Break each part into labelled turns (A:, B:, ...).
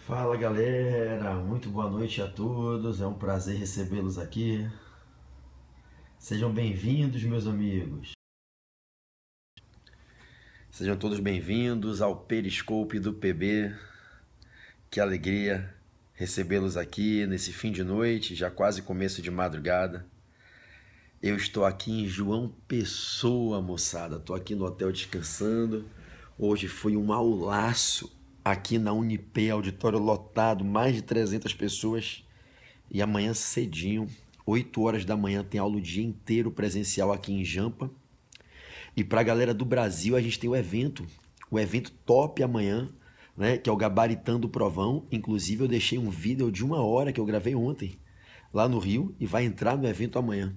A: Fala galera, muito boa noite a todos, é um prazer recebê-los aqui. Sejam bem-vindos, meus amigos. Sejam todos bem-vindos ao Periscope do PB. Que alegria recebê-los aqui nesse fim de noite, já quase começo de madrugada. Eu estou aqui em João Pessoa, moçada. Estou aqui no hotel descansando. Hoje foi um aulaço aqui na Unip, auditório lotado, mais de 300 pessoas. E amanhã cedinho, 8 horas da manhã, tem aula o dia inteiro presencial aqui em Jampa. E para a galera do Brasil, a gente tem o evento top amanhã, né? Que é o Gabaritando o Provão. Inclusive, eu deixei um vídeo de 1 hora que eu gravei ontem, lá no Rio, e vai entrar no evento amanhã.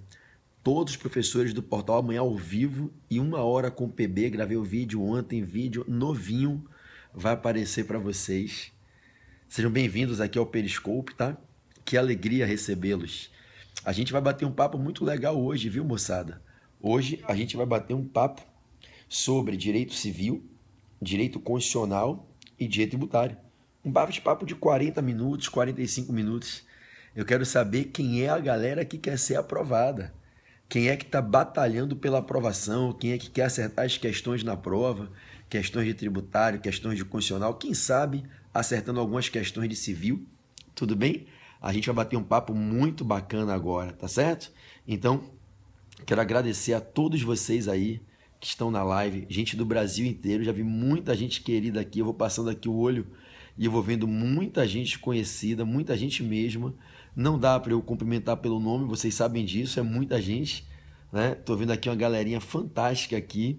A: Todos os professores do portal amanhã ao vivo e 1 hora com o PB. Gravei o vídeo ontem, vídeo novinho, vai aparecer para vocês. Sejam bem-vindos aqui ao Periscope, tá? Que alegria recebê-los. A gente vai bater um papo muito legal hoje, viu, moçada? Hoje a gente vai bater um papo sobre direito civil, direito constitucional e direito tributário. Um bate-papo de 40 minutos, 45 minutos. Eu quero saber quem é a galera que quer ser aprovada. Quem é que está batalhando pela aprovação, quem é que quer acertar as questões na prova, questões de tributário, questões de constitucional, quem sabe acertando algumas questões de civil, tudo bem? A gente vai bater um papo muito bacana agora, tá certo? Então, quero agradecer a todos vocês aí que estão na live, gente do Brasil inteiro, já vi muita gente querida aqui, eu vou passando aqui o olho e eu vou vendo muita gente conhecida, muita gente mesmo. Não dá para eu cumprimentar pelo nome, vocês sabem disso, é muita gente, né? Tô vendo aqui uma galerinha fantástica aqui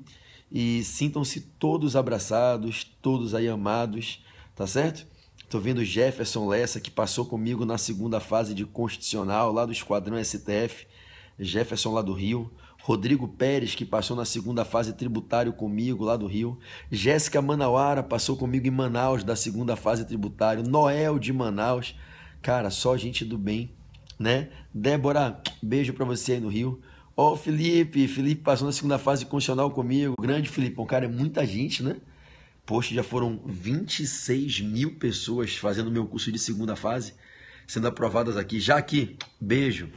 A: e sintam-se todos abraçados, todos aí amados, tá certo? Tô vendo o Jefferson Lessa, que passou comigo na segunda fase de Constitucional, lá do Esquadrão STF, Jefferson lá do Rio. Rodrigo Pérez, que passou na segunda fase tributário comigo lá do Rio. Jéssica Manauara passou comigo em Manaus da segunda fase tributário. Noel de Manaus. Cara, só gente do bem, né? Débora, beijo pra você aí no Rio. Ó, o Felipe passou na segunda fase constitucional comigo. Grande Felipe, cara, é muita gente, né? Poxa, já foram 26 mil pessoas fazendo o meu curso de segunda fase, sendo aprovadas aqui. Já aqui, beijo.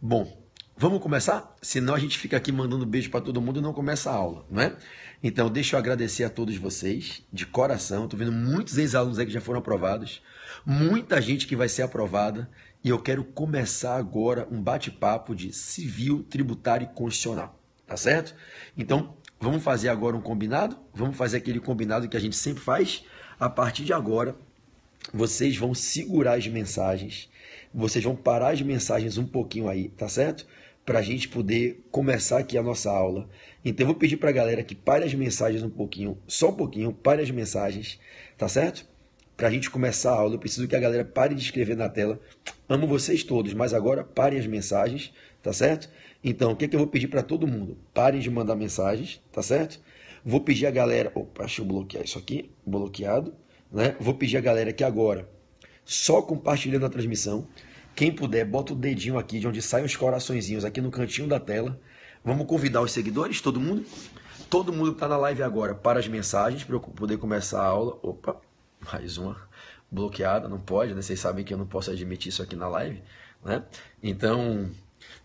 A: Bom, vamos começar? Senão a gente fica aqui mandando beijo para todo mundo e não começa a aula, não é? Então, deixa eu agradecer a todos vocês, de coração. Estou vendo muitos ex-alunos aí que já foram aprovados, muita gente que vai ser aprovada, e eu quero começar agora um bate-papo de civil, tributário e constitucional, tá certo? Então, vamos fazer agora um combinado? Vamos fazer aquele combinado que a gente sempre faz? A partir de agora, vocês vão segurar as mensagens, vocês vão parar as mensagens um pouquinho aí, tá certo? Para a gente poder começar aqui a nossa aula. Então eu vou pedir para a galera que pare as mensagens um pouquinho, só um pouquinho, pare as mensagens, tá certo? Para a gente começar a aula, eu preciso que a galera pare de escrever na tela. Amo vocês todos, mas agora parem as mensagens, tá certo? Então, o que é que eu vou pedir para todo mundo? Parem de mandar mensagens, tá certo? Vou pedir a galera... Opa, deixa eu bloquear isso aqui, bloqueado, né? Vou pedir a galera que agora, só compartilhando a transmissão, quem puder, bota o dedinho aqui de onde saem os coraçõezinhos, aqui no cantinho da tela. Vamos convidar os seguidores, todo mundo? Todo mundo que está na live agora, para as mensagens, para eu poder começar a aula. Opa, mais uma bloqueada, não pode, né? Vocês sabem que eu não posso admitir isso aqui na live, né? Então,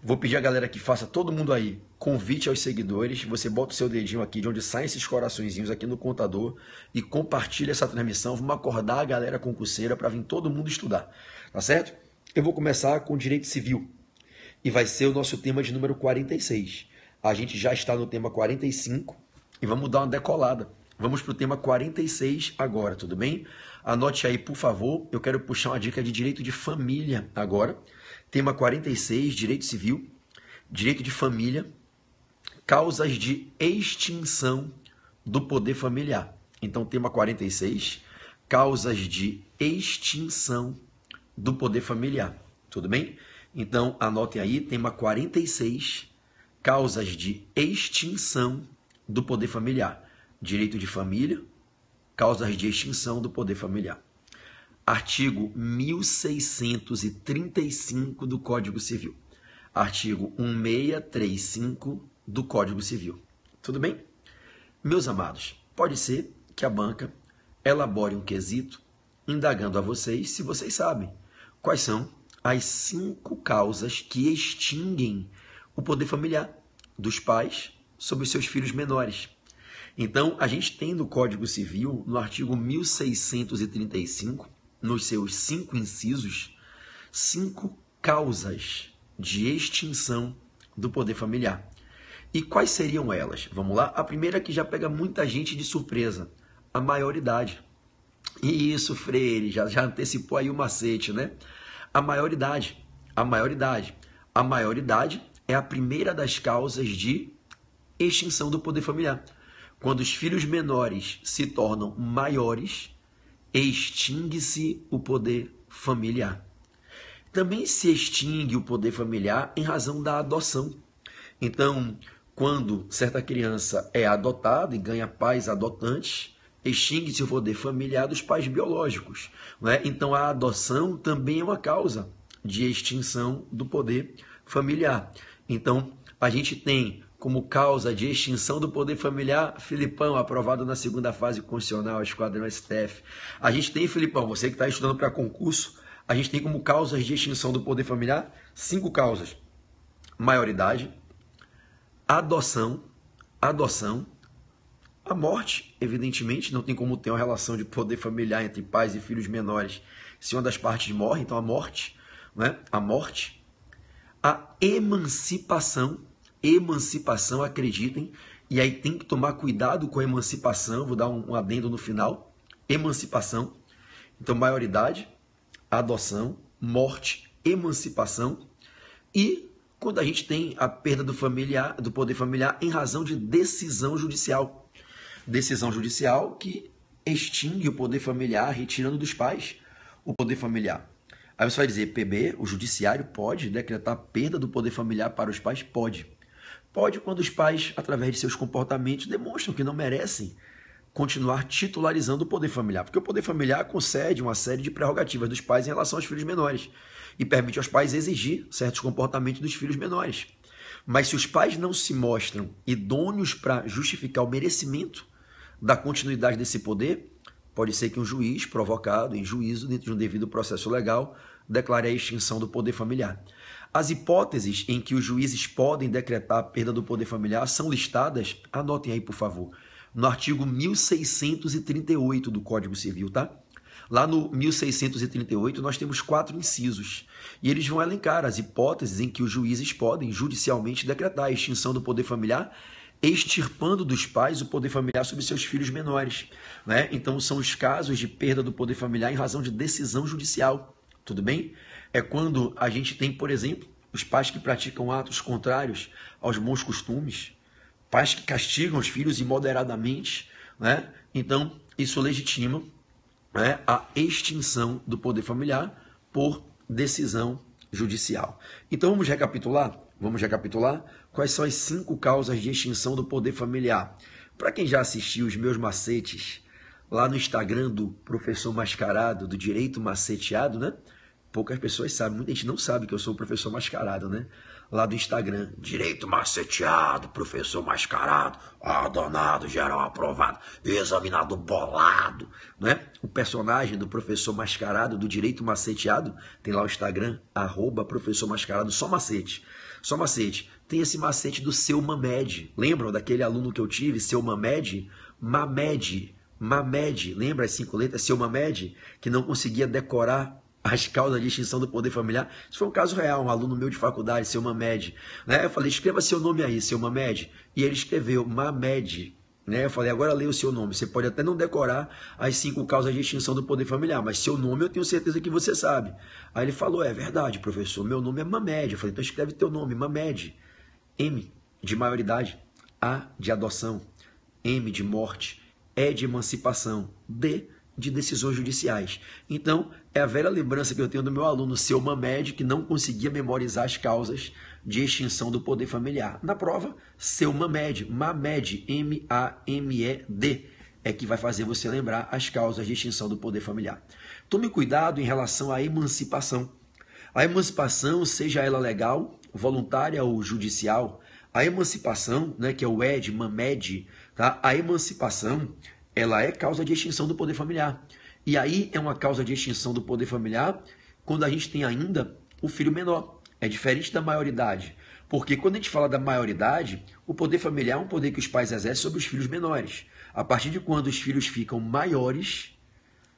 A: vou pedir a galera que faça, todo mundo aí, convite aos seguidores. Você bota o seu dedinho aqui de onde saem esses coraçõezinhos aqui no contador e compartilha essa transmissão. Vamos acordar a galera concurseira para vir todo mundo estudar, tá certo? Eu vou começar com direito civil e vai ser o nosso tema de número 46. A gente já está no tema 45 e vamos dar uma decolada. Vamos para o tema 46 agora, tudo bem? Anote aí, por favor. Eu quero puxar uma dica de direito de família agora. Tema 46, direito civil, direito de família, causas de extinção do poder familiar. Então, tema 46, causas de extinção do poder familiar. Tudo bem? Então, anotem aí, tema 46, causas de extinção do poder familiar. Direito de família, causas de extinção do poder familiar. Artigo 1635 do Código Civil. Artigo 1635 do Código Civil. Tudo bem? Meus amados, pode ser que a banca elabore um quesito indagando a vocês se vocês sabem quais são as 5 causas que extinguem o poder familiar dos pais sobre os seus filhos menores. Então, a gente tem no Código Civil, no artigo 1635, nos seus 5 incisos, 5 causas de extinção do poder familiar. E quais seriam elas? Vamos lá? A primeira que já pega muita gente de surpresa, a maioridade. E isso, Freire, já antecipou aí o macete, né? A maioridade é a primeira das causas de extinção do poder familiar. Quando os filhos menores se tornam maiores, extingue-se o poder familiar. Também se extingue o poder familiar em razão da adoção. Então, quando certa criança é adotada e ganha pais adotantes, extingue-se o poder familiar dos pais biológicos, não é? Então, a adoção também é uma causa de extinção do poder familiar. Então, a gente tem como causa de extinção do poder familiar, Filipão, aprovado na 2ª fase constitucional, Esquadrão STF. A gente tem, Filipão, você que está estudando para concurso, a gente tem como causas de extinção do poder familiar 5 causas. Maioridade, adoção, a morte, evidentemente, não tem como ter uma relação de poder familiar entre pais e filhos menores se uma das partes morre, então a morte, né? A morte, a emancipação, acreditem, e aí tem que tomar cuidado com a emancipação, vou dar um adendo no final, emancipação, então maioridade, adoção, morte, emancipação, e quando a gente tem a perda do poder familiar em razão de decisão judicial. Decisão judicial que extingue o poder familiar, retirando dos pais o poder familiar. Aí você vai dizer, PB, o judiciário pode decretar perda do poder familiar para os pais? Pode. Pode quando os pais, através de seus comportamentos, demonstram que não merecem continuar titularizando o poder familiar. Porque o poder familiar concede uma série de prerrogativas dos pais em relação aos filhos menores e permite aos pais exigir certos comportamentos dos filhos menores. Mas se os pais não se mostram idôneos para justificar o merecimento da continuidade desse poder, pode ser que um juiz, provocado em juízo dentro de um devido processo legal, declare a extinção do poder familiar. As hipóteses em que os juízes podem decretar a perda do poder familiar são listadas, anotem aí, por favor, no artigo 1638 do Código Civil, tá? Lá no 1638 nós temos 4 incisos e eles vão elencar as hipóteses em que os juízes podem judicialmente decretar a extinção do poder familiar, extirpando dos pais o poder familiar sobre seus filhos menores, né? Então são os casos de perda do poder familiar em razão de decisão judicial, tudo bem? É quando a gente tem, por exemplo, os pais que praticam atos contrários aos bons costumes, pais que castigam os filhos imoderadamente, né? Então isso legitima, né, a extinção do poder familiar por decisão judicial. Então vamos recapitular? Vamos recapitular quais são as 5 causas de extinção do poder familiar. Para quem já assistiu os meus macetes lá no Instagram do Professor Mascarado, do Direito Maceteado, né? Poucas pessoas sabem, muita gente não sabe que eu sou o Professor Mascarado, né? Lá do Instagram, Direito Maceteado, Professor Mascarado, adonado, geral aprovado, examinado bolado, né? O personagem do Professor Mascarado, do Direito Maceteado, tem lá o Instagram, @Professor Mascarado, só macete. Só macete. Tem esse macete do Seu Mamed. Lembram daquele aluno que eu tive, Seu Mamed? Mamed. Lembra as 5 letras? Seu Mamed, que não conseguia decorar as causas de extinção do poder familiar. Isso foi um caso real, um aluno meu de faculdade, Seu Mamed. Né? Eu falei, escreva seu nome aí, Seu Mamed. E ele escreveu Mamed. Né? Eu falei, agora leia o seu nome. Você pode até não decorar as 5 causas de extinção do poder familiar, mas seu nome eu tenho certeza que você sabe. Aí ele falou, é verdade, professor, meu nome é Mamed. Eu falei, então escreve teu nome, Mamed. M de maioridade, A de adoção, M de morte, E de emancipação, D de decisões judiciais. Então, é a velha lembrança que eu tenho do meu aluno, Seu Mamed, que não conseguia memorizar as causas de extinção do poder familiar. Na prova, Seu Mamed, M-A-M-E-D, é que vai fazer você lembrar as causas de extinção do poder familiar. Tome cuidado em relação à emancipação. A emancipação, seja ela legal, voluntária ou judicial, a emancipação, né, que é o ED, Mamed, tá? A emancipação, ela é causa de extinção do poder familiar. E aí é uma causa de extinção do poder familiar quando a gente tem ainda o filho menor. É diferente da maioridade. Porque quando a gente fala da maioridade, o poder familiar é um poder que os pais exercem sobre os filhos menores. A partir de quando os filhos ficam maiores,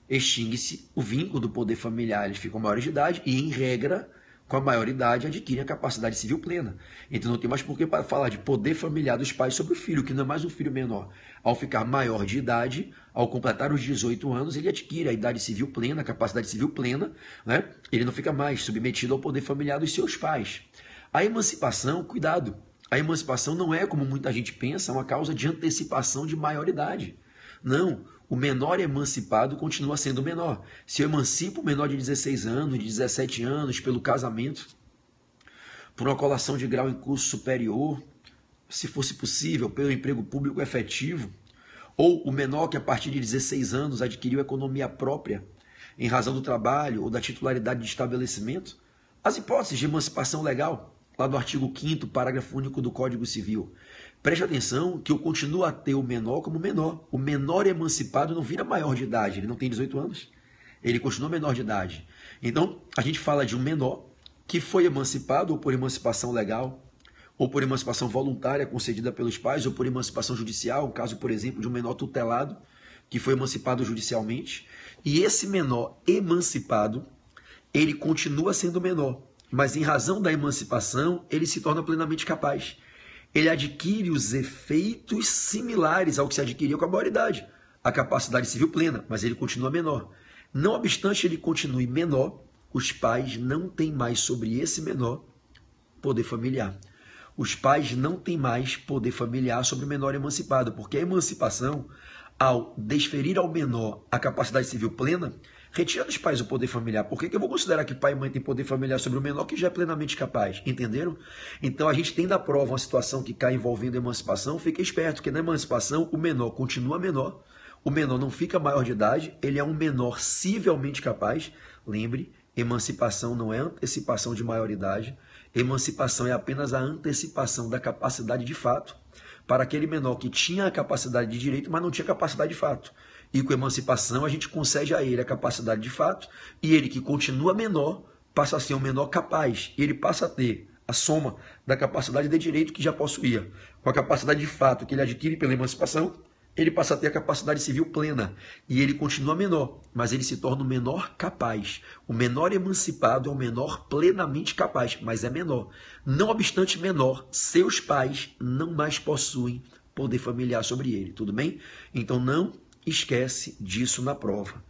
A: extingue-se o vínculo do poder familiar. Eles ficam maiores de idade e, em regra, com a maioridade, adquirem a capacidade civil plena. Então não tem mais por que falar de poder familiar dos pais sobre o filho, que não é mais um filho menor. Ao ficar maior de idade, ao completar os 18 anos, ele adquire a idade civil plena, a capacidade civil plena, né? Ele não fica mais submetido ao poder familiar dos seus pais. A emancipação, cuidado, a emancipação não é, como muita gente pensa, uma causa de antecipação de maioridade. Não, o menor emancipado continua sendo menor. Se eu emancipo o menor de 16 anos, de 17 anos, pelo casamento, por uma colação de grau em curso superior, se fosse possível, pelo emprego público efetivo, ou o menor que a partir de 16 anos adquiriu economia própria, em razão do trabalho ou da titularidade de estabelecimento, as hipóteses de emancipação legal, lá do artigo 5º, parágrafo único do Código Civil. Preste atenção que eu continuo a ter o menor como menor. O menor emancipado não vira maior de idade, ele não tem 18 anos. Ele continua menor de idade. Então, a gente fala de um menor que foi emancipado ou por emancipação legal, ou por emancipação voluntária concedida pelos pais, ou por emancipação judicial, o caso, por exemplo, de um menor tutelado que foi emancipado judicialmente. E esse menor emancipado, ele continua sendo menor, mas em razão da emancipação, ele se torna plenamente capaz. Ele adquire os efeitos similares ao que se adquiria com a maioridade, a capacidade civil plena, mas ele continua menor. Não obstante ele continue menor, os pais não têm mais sobre esse menor poder familiar. Os pais não têm mais poder familiar sobre o menor emancipado, porque a emancipação, ao desferir ao menor a capacidade civil plena, retira dos pais o poder familiar. Por que eu vou considerar que pai e mãe têm poder familiar sobre o menor que já é plenamente capaz? Entenderam? Então a gente tem da prova uma situação que cai envolvendo a emancipação. Fica esperto que na emancipação o menor continua menor, o menor não fica maior de idade, ele é um menor civilmente capaz. Lembre, emancipação não é antecipação de maioridade, emancipação é apenas a antecipação da capacidade de fato para aquele menor que tinha a capacidade de direito, mas não tinha capacidade de fato. E com emancipação a gente concede a ele a capacidade de fato, e ele que continua menor passa a ser um menor capaz, e ele passa a ter a soma da capacidade de direito que já possuía, com a capacidade de fato que ele adquire pela emancipação, ele passa a ter a capacidade civil plena, e ele continua menor, mas ele se torna o menor capaz. O menor emancipado é o menor plenamente capaz, mas é menor. Não obstante menor, seus pais não mais possuem poder familiar sobre ele, tudo bem? Então não esquece disso na prova.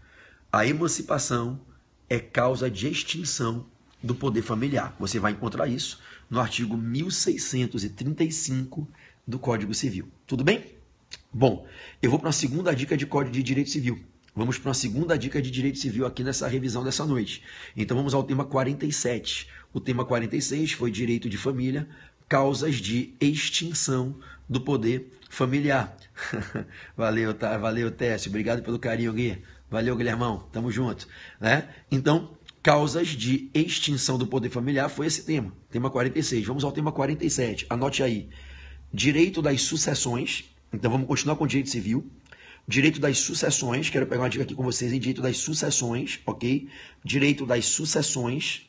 A: A emancipação é causa de extinção do poder familiar. Você vai encontrar isso no artigo 1635 do Código Civil. Tudo bem? Bom, eu vou para uma segunda dica de Código de Direito Civil. Vamos para uma segunda dica de Direito Civil aqui nessa revisão dessa noite. Então vamos ao tema 47. O tema 46 foi Direito de Família, causas de extinção do poder familiar. Valeu, tá? Valeu, Técio. Obrigado pelo carinho, Gui. Valeu, Guilhermão. Tamo junto. Né? Então, causas de extinção do poder familiar foi esse tema. Tema 46. Vamos ao tema 47. Anote aí. Direito das sucessões. Então, vamos continuar com o direito civil. Direito das sucessões. Quero pegar uma dica aqui com vocês em direito das sucessões, ok? Direito das sucessões.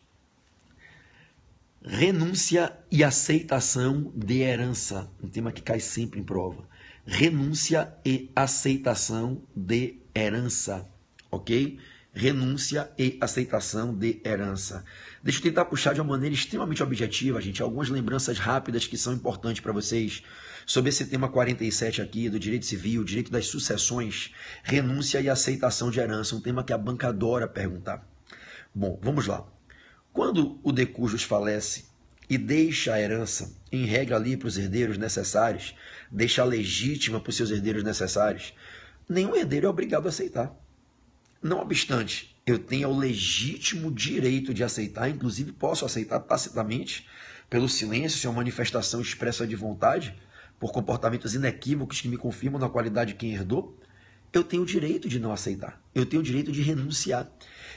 A: Renúncia e aceitação de herança. Um tema que cai sempre em prova. Renúncia e aceitação de herança. Ok? Renúncia e aceitação de herança. Deixa eu tentar puxar de uma maneira extremamente objetiva, gente, algumas lembranças rápidas que são importantes para vocês sobre esse tema 47 aqui, do direito civil, direito das sucessões, renúncia e aceitação de herança. Um tema que a banca adora perguntar. Bom, vamos lá. Quando o decujus falece e deixa a herança, em regra ali para os herdeiros necessários, deixa a legítima para os seus herdeiros necessários, nenhum herdeiro é obrigado a aceitar. Não obstante, eu tenho o legítimo direito de aceitar, inclusive posso aceitar tacitamente, pelo silêncio, se é uma manifestação expressa de vontade, por comportamentos inequívocos que me confirmam na qualidade de quem herdou, eu tenho o direito de não aceitar, eu tenho o direito de renunciar.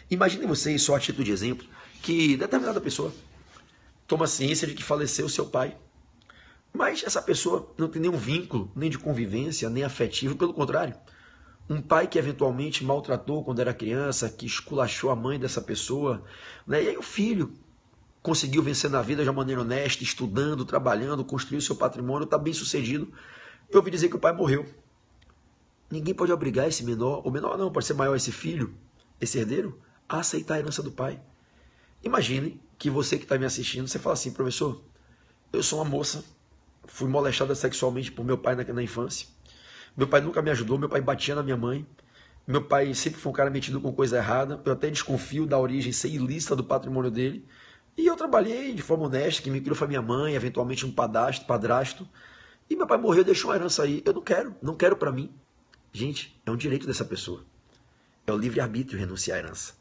A: Imaginem vocês, só a título de exemplo, que determinada pessoa toma ciência de que faleceu seu pai, mas essa pessoa não tem nenhum vínculo, nem de convivência, nem afetivo, pelo contrário, Um pai que eventualmente maltratou quando era criança, que esculachou a mãe dessa pessoa, né? E aí o filho conseguiu vencer na vida de uma maneira honesta, estudando, trabalhando, construiu seu patrimônio, está bem sucedido. Eu ouvi dizer que o pai morreu. Ninguém pode obrigar esse menor, ou menor não, pode ser maior esse filho, esse herdeiro, a aceitar a herança do pai. Imagine que você que está me assistindo, você fala assim, professor, eu sou uma moça, fui molestada sexualmente por meu pai na infância. Meu pai nunca me ajudou, meu pai batia na minha mãe. Meu pai sempre foi um cara metido com coisa errada. Eu até desconfio da origem ser ilícita do patrimônio dele. E eu trabalhei de forma honesta, quem me criou foi minha mãe, eventualmente um padrasto. E meu pai morreu e deixou uma herança aí. Eu não quero para mim. Gente, é um direito dessa pessoa. É o livre-arbítrio renunciar à herança.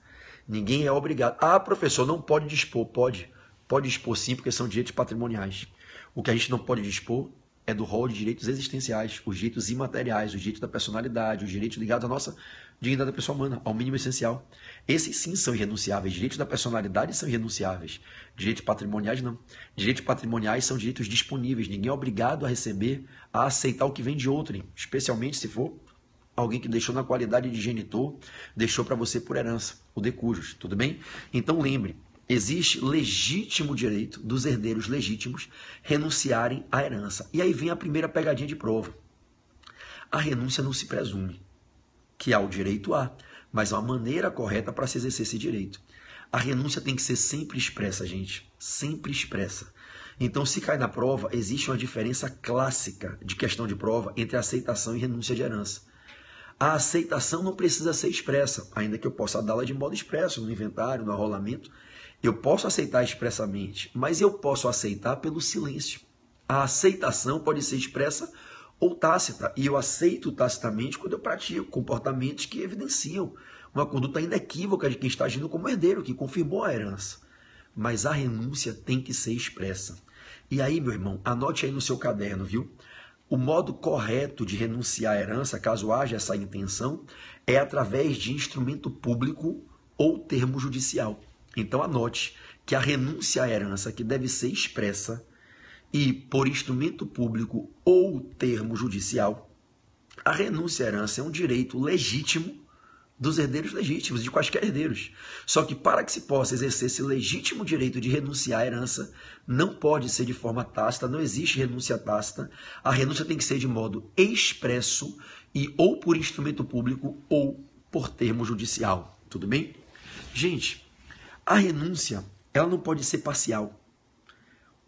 A: Ninguém é obrigado. Ah, professor, não pode dispor. Pode. Pode dispor sim, porque são direitos patrimoniais. O que a gente não pode dispor é do rol de direitos existenciais, os direitos imateriais, os direitos da personalidade, os direitos ligados à nossa dignidade da pessoa humana, ao mínimo essencial. Esses sim são irrenunciáveis. Direitos da personalidade são irrenunciáveis. Direitos patrimoniais não. Direitos patrimoniais são direitos disponíveis. Ninguém é obrigado a receber, a aceitar o que vem de outrem, especialmente se for alguém que deixou na qualidade de genitor, deixou para você por herança, o de cujos, tudo bem? Então lembre, existe legítimo direito dos herdeiros legítimos renunciarem à herança. E aí vem a primeira pegadinha de prova. A renúncia não se presume que há o direito a, mas há uma maneira correta para se exercer esse direito. A renúncia tem que ser sempre expressa, gente. Sempre expressa. Então, se cai na prova, existe uma diferença clássica de questão de prova entre aceitação e renúncia de herança. A aceitação não precisa ser expressa, ainda que eu possa dá-la de modo expresso, no inventário, no arrolamento. Eu posso aceitar expressamente, mas eu posso aceitar pelo silêncio. A aceitação pode ser expressa ou tácita, e eu aceito tacitamente quando eu pratico comportamentos que evidenciam uma conduta inequívoca de quem está agindo como herdeiro, que confirmou a herança. Mas a renúncia tem que ser expressa. E aí, meu irmão, anote aí no seu caderno, viu? O modo correto de renunciar à herança, caso haja essa intenção, é através de instrumento público ou termo judicial. Então anote que a renúncia à herança, que deve ser expressa e por instrumento público ou termo judicial, a renúncia à herança é um direito legítimo dos herdeiros legítimos, de quaisquer herdeiros. Só que para que se possa exercer esse legítimo direito de renunciar à herança, não pode ser de forma tácita, não existe renúncia tácita. A renúncia tem que ser de modo expresso e ou por instrumento público ou por termo judicial. Tudo bem? Gente, a renúncia, ela não pode ser parcial.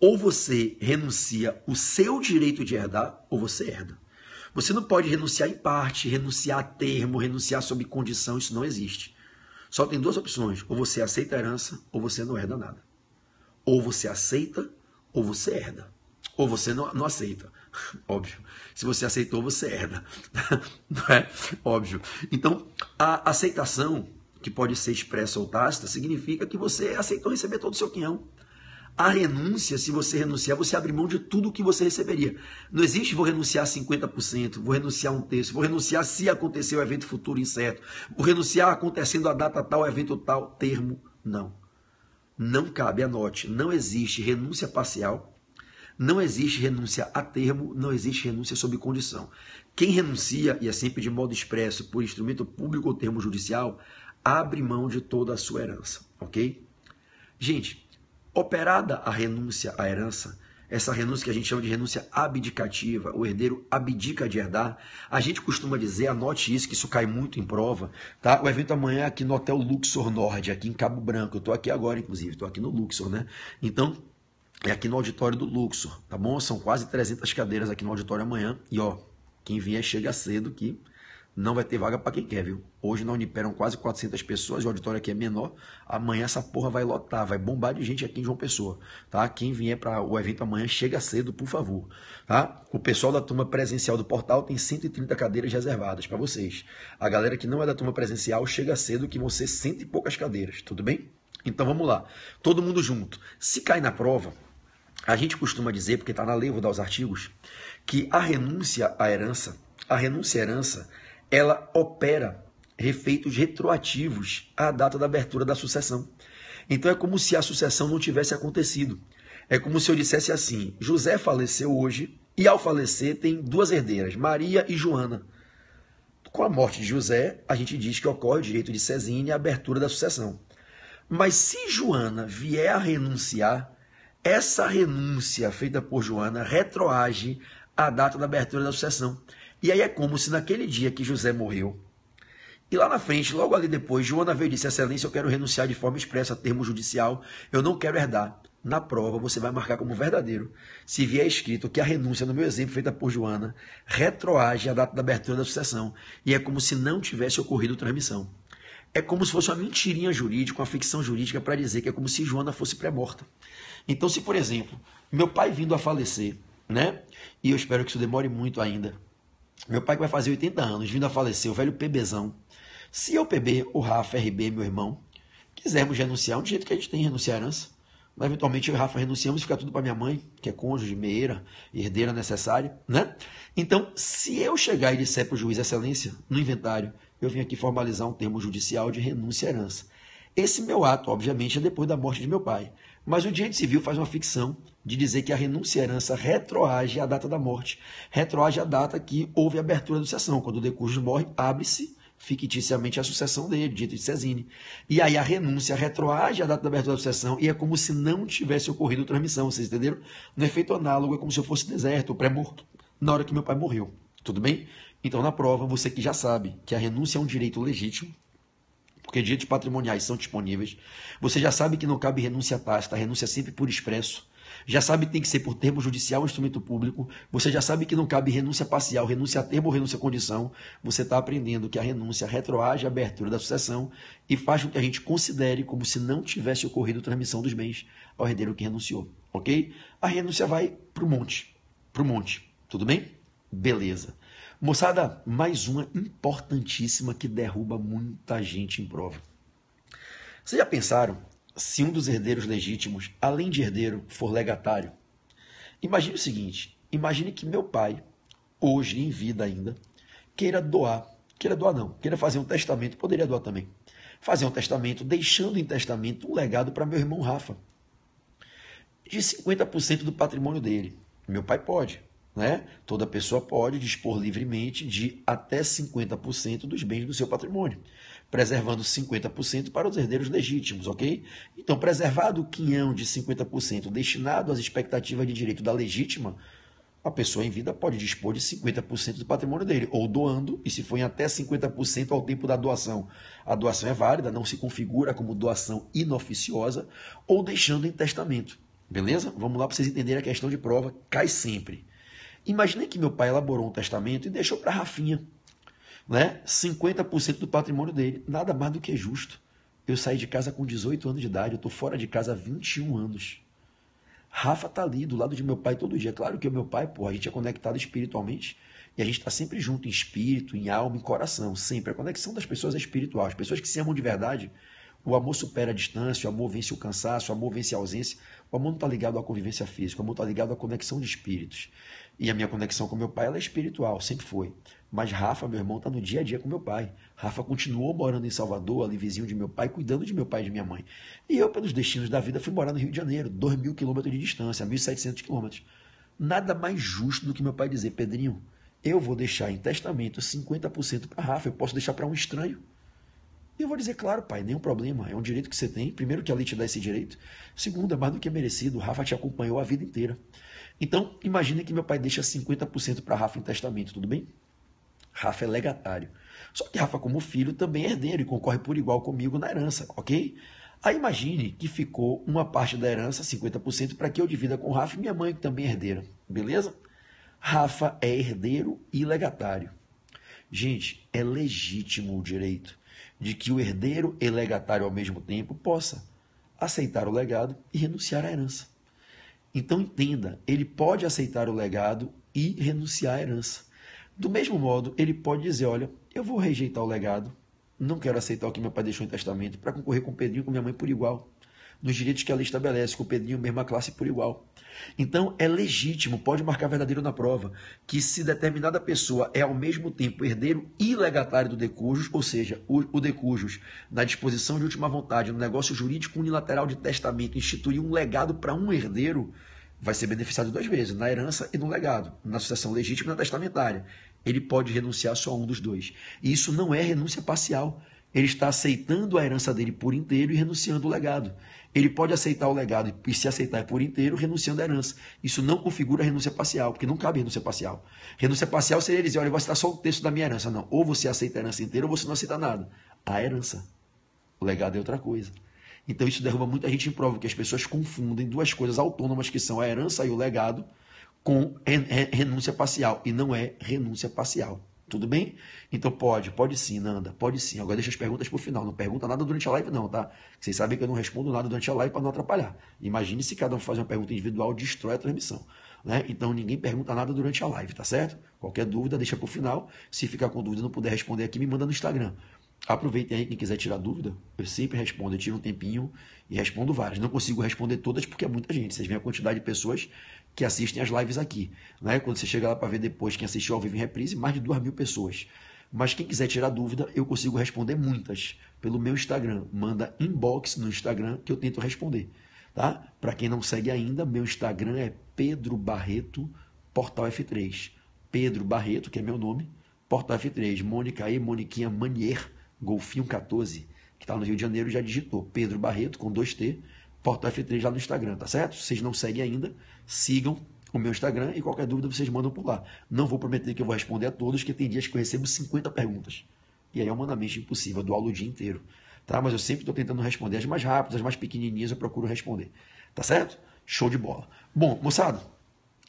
A: Ou você renuncia o seu direito de herdar, ou você herda. Você não pode renunciar em parte, renunciar a termo, renunciar sob condição, isso não existe. Só tem duas opções, ou você aceita a herança, ou você não herda nada. Ou você aceita, ou você herda. Ou você não aceita. Óbvio. Se você aceitou, você herda. Não é? Óbvio. Então, a aceitação, que pode ser expressa ou tácita, significa que você aceitou receber todo o seu quinhão. A renúncia, se você renunciar, você abre mão de tudo o que você receberia. Não existe vou renunciar 50%, vou renunciar 1/3, vou renunciar se acontecer o evento futuro incerto, vou renunciar acontecendo a data tal, evento tal, termo. Não. Não cabe, anote, não existe renúncia parcial, não existe renúncia a termo, não existe renúncia sob condição. Quem renuncia, e é sempre de modo expresso, por instrumento público ou termo judicial, abre mão de toda a sua herança, ok? Gente, operada a renúncia à herança, essa renúncia que a gente chama de renúncia abdicativa, o herdeiro abdica de herdar, a gente costuma dizer, anote isso, que isso cai muito em prova, tá? O evento amanhã é aqui no Hotel Luxor Norte, aqui em Cabo Branco, eu estou aqui agora, inclusive, estou aqui no Luxor, né? Então, é aqui no auditório do Luxor, tá bom? São quase 300 cadeiras aqui no auditório amanhã, e ó, quem vier chega cedo que não vai ter vaga para quem quer, viu? Hoje na Unipera eram quase 400 pessoas, o auditório aqui é menor. Amanhã essa porra vai lotar, vai bombar de gente aqui em João Pessoa, tá? Quem vier para o evento amanhã, chega cedo, por favor, tá? O pessoal da turma presencial do portal tem 130 cadeiras reservadas para vocês. A galera que não é da turma presencial, chega cedo que vão ser 100 e poucas cadeiras, tudo bem? Então vamos lá, todo mundo junto. Se cai na prova, a gente costuma dizer, porque está na lei, vou dar os artigos, que a renúncia à herança, ela opera efeitos retroativos à data da abertura da sucessão. Então é como se a sucessão não tivesse acontecido. É como se eu dissesse assim, José faleceu hoje e ao falecer tem duas herdeiras, Maria e Joana. Com a morte de José, a gente diz que ocorre o direito de sesine e a abertura da sucessão. Mas se Joana vier a renunciar, essa renúncia feita por Joana retroage à data da abertura da sucessão. E aí é como se naquele dia que José morreu, e lá na frente, logo ali depois, Joana veio e disse: Excelência, eu quero renunciar de forma expressa a termo judicial, eu não quero herdar. Na prova, você vai marcar como verdadeiro, se vier escrito que a renúncia, no meu exemplo, feita por Joana, retroage à data da abertura da sucessão. E é como se não tivesse ocorrido transmissão. É como se fosse uma mentirinha jurídica, uma ficção jurídica para dizer que é como se Joana fosse pré-morta. Então, se, por exemplo, meu pai vindo a falecer, né? E eu espero que isso demore muito ainda. Meu pai que vai fazer 80 anos, vindo a falecer, o velho PBzão. Se eu, PB, o Rafa, RB, meu irmão, quisermos renunciar, um jeito que a gente tem de renunciar a herança. Mas, eventualmente, eu e o Rafa renunciamos e fica tudo para minha mãe, que é cônjuge, meieira, herdeira necessária, né? Então, se eu chegar e disser para o juiz, Excelência, no inventário, eu vim aqui formalizar um termo judicial de renúncia à herança. Esse meu ato, obviamente, é depois da morte de meu pai. Mas o direito civil faz uma ficção de dizer que a renúncia à herança retroage à data da morte. Retroage à data que houve a abertura da sucessão. Quando o decurso morre, abre-se ficticiamente a sucessão dele, dito de sesine. E aí a renúncia retroage à data da abertura da sucessão e é como se não tivesse ocorrido transmissão, vocês entenderam? No efeito análogo é como se eu fosse deserto, ou pré-morto, na hora que meu pai morreu. Tudo bem? Então, na prova, você que já sabe que a renúncia é um direito legítimo, porque direitos patrimoniais são disponíveis, você já sabe que não cabe renúncia tácita, a renúncia é sempre por expresso, já sabe que tem que ser por termo judicial ou instrumento público, você já sabe que não cabe renúncia parcial, renúncia a termo ou renúncia a condição, você está aprendendo que a renúncia retroage à abertura da sucessão e faz com que a gente considere como se não tivesse ocorrido transmissão dos bens ao herdeiro que renunciou, ok? A renúncia vai para o monte, tudo bem? Beleza. Moçada, mais uma importantíssima que derruba muita gente em prova. Vocês já pensaram se um dos herdeiros legítimos, além de herdeiro, for legatário? Imagine o seguinte, imagine que meu pai, hoje em vida ainda, queira fazer um testamento, poderia doar também, fazer um testamento, deixando em testamento um legado para meu irmão Rafa, de 50% do patrimônio dele. Meu pai pode. Né? Toda pessoa pode dispor livremente de até 50% dos bens do seu patrimônio, preservando 50% para os herdeiros legítimos, ok? Então, preservado o quinhão de 50% destinado às expectativas de direito da legítima, a pessoa em vida pode dispor de 50% do patrimônio dele, ou doando, e se for em até 50% ao tempo da doação, a doação é válida, não se configura como doação inoficiosa, ou deixando em testamento, beleza? Vamos lá para vocês entenderem a questão de prova, cai sempre. Imaginei que meu pai elaborou um testamento e deixou para Rafinha, né? 50% do patrimônio dele. Nada mais do que justo. Eu saí de casa com 18 anos de idade, eu estou fora de casa há 21 anos. Rafa está ali do lado de meu pai todo dia. Claro que o meu pai, a gente é conectado espiritualmente e a gente está sempre junto em espírito, em alma, em coração. Sempre. A conexão das pessoas é espiritual. As pessoas que se amam de verdade, o amor supera a distância, o amor vence o cansaço, o amor vence a ausência. O amor não está ligado à convivência física, o amor está ligado à conexão de espíritos. E a minha conexão com meu pai ela é espiritual, sempre foi. Mas Rafa, meu irmão, está no dia a dia com meu pai. Rafa continuou morando em Salvador, ali vizinho de meu pai, cuidando de meu pai e de minha mãe. E eu, pelos destinos da vida, fui morar no Rio de Janeiro, 2.000 quilômetros de distância, 1.700 quilômetros. Nada mais justo do que meu pai dizer, Pedrinho, eu vou deixar em testamento 50% para Rafa, eu posso deixar para um estranho. E eu vou dizer, claro, pai, nenhum problema, é um direito que você tem. Primeiro, que a lei te dá esse direito. Segundo, é mais do que merecido, o Rafa te acompanhou a vida inteira. Então, imagine que meu pai deixa 50% para Rafa em testamento, tudo bem? Rafa é legatário. Só que Rafa, como filho, também é herdeiro e concorre por igual comigo na herança, ok? Aí imagine que ficou uma parte da herança, 50%, para que eu divida com Rafa e minha mãe, que também é herdeira, beleza? Rafa é herdeiro e legatário. Gente, é legítimo o direito de que o herdeiro e legatário ao mesmo tempo possa aceitar o legado e renunciar à herança. Então entenda, ele pode aceitar o legado e renunciar à herança. Do mesmo modo, ele pode dizer, olha, eu vou rejeitar o legado, não quero aceitar o que meu pai deixou em testamento para concorrer com o Pedrinho e com minha mãe por igual. Nos direitos que a lei estabelece, com o Pedrinho, mesma classe por igual. Então, é legítimo, pode marcar verdadeiro na prova, que se determinada pessoa é ao mesmo tempo herdeiro e legatário do decujus, ou seja, o decujus, na disposição de última vontade, no negócio jurídico unilateral de testamento, instituir um legado para um herdeiro, vai ser beneficiado duas vezes, na herança e no legado, na sucessão legítima e na testamentária. Ele pode renunciar só a um dos dois. E isso não é renúncia parcial. Ele está aceitando a herança dele por inteiro e renunciando o legado. Ele pode aceitar o legado e, se aceitar por inteiro, renunciando a herança. Isso não configura renúncia parcial, porque não cabe renúncia parcial. Renúncia parcial seria ele dizer, olha, eu vou aceitar só o terço da minha herança. Não, ou você aceita a herança inteira ou você não aceita nada. A herança. O legado é outra coisa. Então isso derruba muita gente em prova, que as pessoas confundem duas coisas autônomas, que são a herança e o legado, com renúncia parcial. E não é renúncia parcial. Tudo bem? Então pode sim, Nanda, pode sim. Agora deixa as perguntas para o final. Não pergunta nada durante a live não, tá? Vocês sabem que eu não respondo nada durante a live para não atrapalhar. Imagine se cada um fazer uma pergunta individual, destrói a transmissão. Né? Então ninguém pergunta nada durante a live, tá certo? Qualquer dúvida, deixa para o final. Se ficar com dúvida e não puder responder aqui, me manda no Instagram. Aproveitem aí, quem quiser tirar dúvida, eu sempre respondo, eu tiro um tempinho e respondo várias. Não consigo responder todas porque é muita gente. Vocês veem a quantidade de pessoas que assistem as lives aqui. Né? Quando você chega lá para ver depois quem assistiu ao vivo em reprise, mais de 2.000 pessoas. Mas quem quiser tirar dúvida, eu consigo responder muitas pelo meu Instagram. Manda inbox no Instagram que eu tento responder. Tá? Para quem não segue ainda, meu Instagram é Pedro Barreto, Portal F3. Pedro Barreto, que é meu nome, Portal F3. Mônica E, Moniquinha Manier, Golfinho 14, que está no Rio de Janeiro, já digitou Pedro Barreto, com 2T, Portal F3 lá no Instagram, tá certo? Se vocês não seguem ainda, sigam o meu Instagram e qualquer dúvida vocês mandam por lá. Não vou prometer que eu vou responder a todos, porque tem dias que eu recebo 50 perguntas. E aí é humanamente impossível, eu dou aula o dia inteiro. Tá? Mas eu sempre estou tentando responder as mais rápidas, as mais pequenininhas eu procuro responder. Tá certo? Show de bola. Bom, moçada,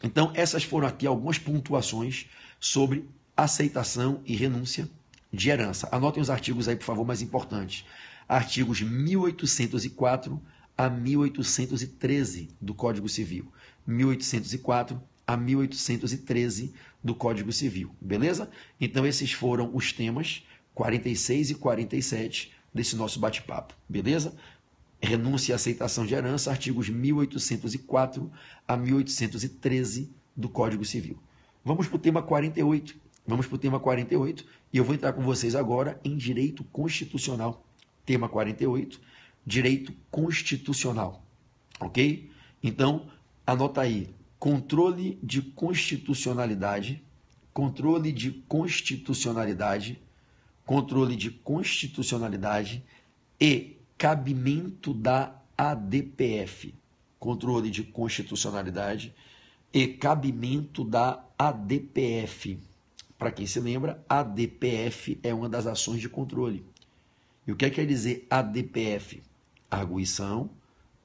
A: então essas foram aqui algumas pontuações sobre aceitação e renúncia de herança. Anotem os artigos aí, por favor, mais importantes. Artigos 1804 a 1813 do Código Civil. 1804 a 1813 do Código Civil. Beleza? Então, esses foram os temas 46 e 47 desse nosso bate-papo. Beleza? Renúncia e aceitação de herança, artigos 1804 a 1813 do Código Civil. Vamos para o tema 48. Vamos para o tema 48 e eu vou entrar com vocês agora em direito constitucional. Tema 48, direito constitucional. Ok? Então, anota aí. Controle de constitucionalidade, controle de constitucionalidade, controle de constitucionalidade e cabimento da ADPF. Controle de constitucionalidade e cabimento da ADPF. Para quem se lembra, ADPF é uma das ações de controle. E o que quer dizer ADPF? Arguição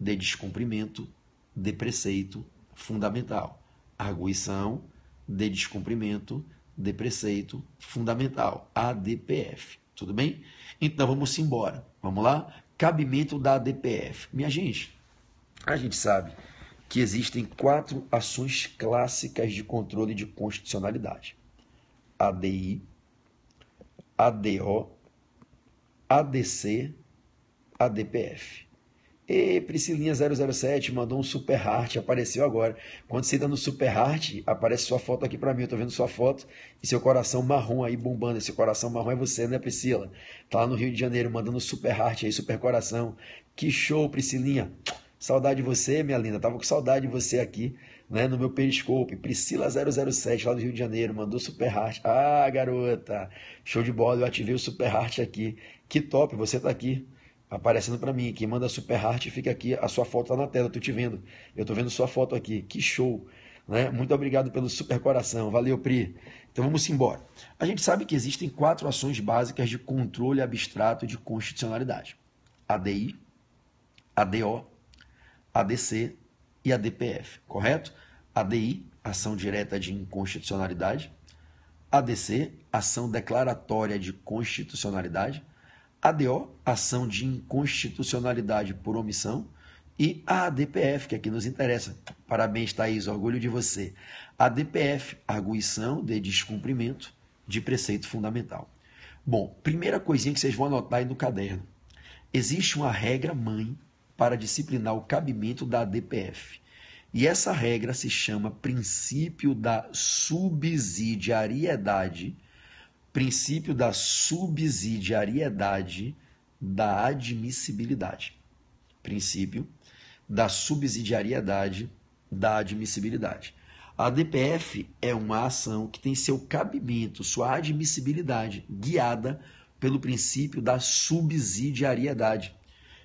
A: de descumprimento de preceito fundamental. Arguição de descumprimento de preceito fundamental. ADPF. Tudo bem? Então vamos embora. Vamos lá? Cabimento da ADPF. Minha gente, a gente sabe que existem 4 ações clássicas de controle de constitucionalidade. ADI, ADO, ADC, ADPF. E Priscilinha 007 mandou um super heart, apareceu agora. Quando você entra no super heart, aparece sua foto aqui para mim, eu tô vendo sua foto e seu coração marrom aí bombando. Esse coração marrom é você, né, Priscila? Tá lá no Rio de Janeiro mandando super heart aí, super coração. Que show, Priscilinha. Saudade de você, minha linda. Tava com saudade de você aqui, né, no meu Periscope. Priscila 007 lá do Rio de Janeiro mandou super heart. Ah, garota. Show de bola, eu ativei o super heart aqui. Que top, você tá aqui aparecendo para mim. Quem manda super heart fica aqui, a sua foto tá na tela, eu tô te vendo. Eu tô vendo sua foto aqui. Que show, né? Muito obrigado pelo super coração. Valeu, Pri. Então vamos embora. A gente sabe que existem 4 ações básicas de controle abstrato de constitucionalidade. ADI, ADO, ADC e ADPF, correto? ADI, ação direta de inconstitucionalidade. ADC, ação declaratória de constitucionalidade. ADO, ação de inconstitucionalidade por omissão. E a ADPF, que aqui nos interessa. Parabéns, Thaís, orgulho de você. ADPF, arguição de descumprimento de preceito fundamental. Bom, primeira coisinha que vocês vão anotar aí no caderno. Existe uma regra mãe para disciplinar o cabimento da ADPF. E essa regra se chama princípio da subsidiariedade, princípio da subsidiariedade da admissibilidade. Princípio da subsidiariedade da admissibilidade. A ADPF é uma ação que tem seu cabimento, sua admissibilidade, guiada pelo princípio da subsidiariedade.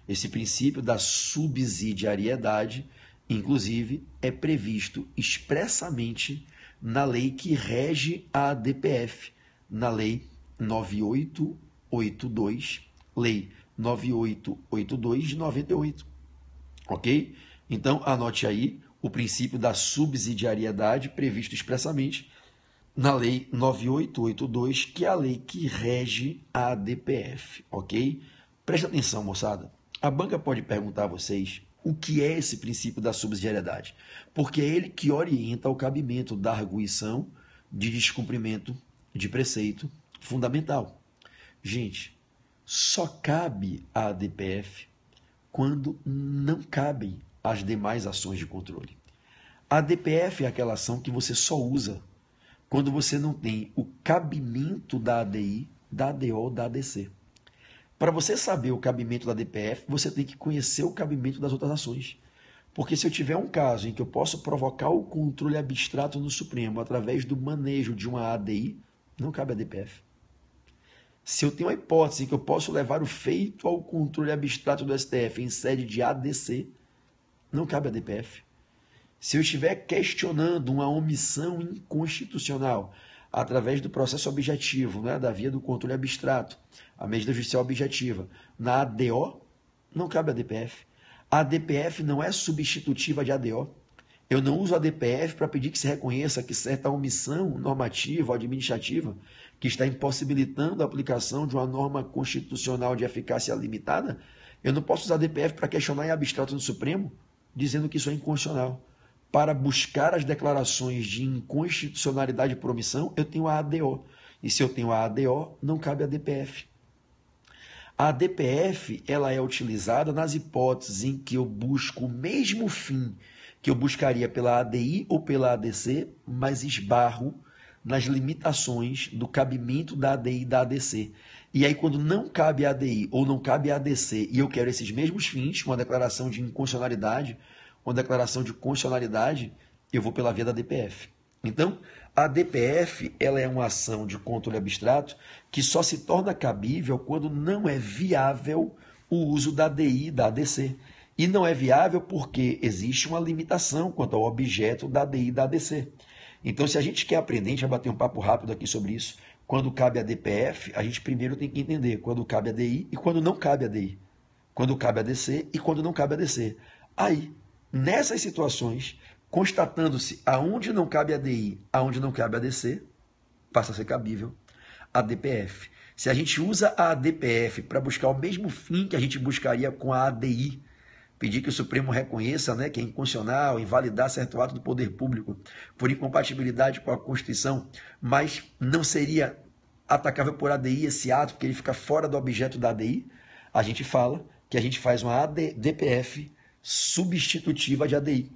A: Esse princípio da subsidiariedade, inclusive, é previsto expressamente na lei que rege a ADPF, na Lei 9882, Lei 9882 de 98. Ok? Então, anote aí o princípio da subsidiariedade previsto expressamente na Lei 9882, que é a lei que rege a ADPF, ok? Preste atenção, moçada. A banca pode perguntar a vocês o que é esse princípio da subsidiariedade, porque é ele que orienta o cabimento da arguição de descumprimento de preceito fundamental. Gente, só cabe a ADPF quando não cabem as demais ações de controle. A ADPF é aquela ação que você só usa quando você não tem o cabimento da ADI, da ADO, da ADC. Para você saber o cabimento da ADPF, você tem que conhecer o cabimento das outras ações. Porque se eu tiver um caso em que eu posso provocar o controle abstrato no Supremo através do manejo de uma ADI, não cabe a ADPF. Se eu tenho uma hipótese em que eu posso levar o feito ao controle abstrato do STF em sede de ADC, não cabe a ADPF. Se eu estiver questionando uma omissão inconstitucional através do processo objetivo, né, da via do controle abstrato, a medida judicial objetiva, na ADO, não cabe a ADPF. A ADPF não é substitutiva de ADO. Eu não uso a ADPF para pedir que se reconheça que certa omissão normativa ou administrativa que está impossibilitando a aplicação de uma norma constitucional de eficácia limitada, eu não posso usar a ADPF para questionar em abstrato no Supremo, dizendo que isso é inconstitucional. Para buscar as declarações de inconstitucionalidade por omissão, eu tenho a ADO. E se eu tenho a ADO, não cabe a ADPF. A ADPF ela é utilizada nas hipóteses em que eu busco o mesmo fim que eu buscaria pela ADI ou pela ADC, mas esbarro nas limitações do cabimento da ADI e da ADC. E aí, quando não cabe a ADI ou não cabe a ADC e eu quero esses mesmos fins, uma declaração de inconstitucionalidade, uma declaração de constitucionalidade, eu vou pela via da ADPF. Então, a ADPF ela é uma ação de controle abstrato que só se torna cabível quando não é viável o uso da ADI e da ADC. E não é viável porque existe uma limitação quanto ao objeto da ADI e da ADC. Então, se a gente quer aprender, a gente vai bater um papo rápido aqui sobre isso. Quando cabe a ADPF, a gente primeiro tem que entender quando cabe a ADI e quando não cabe a ADI. Quando cabe a ADC e quando não cabe a ADC. Aí, nessas situações, constatando-se aonde não cabe a ADI, aonde não cabe a ADC, passa a ser cabível a ADPF. Se a gente usa a ADPF para buscar o mesmo fim que a gente buscaria com a ADI, pedir que o Supremo reconheça, né, que é inconstitucional, invalidar certo ato do poder público por incompatibilidade com a Constituição, mas não seria atacável por ADI esse ato, porque ele fica fora do objeto da ADI, a gente fala que a gente faz uma ADPF substitutiva de ADI.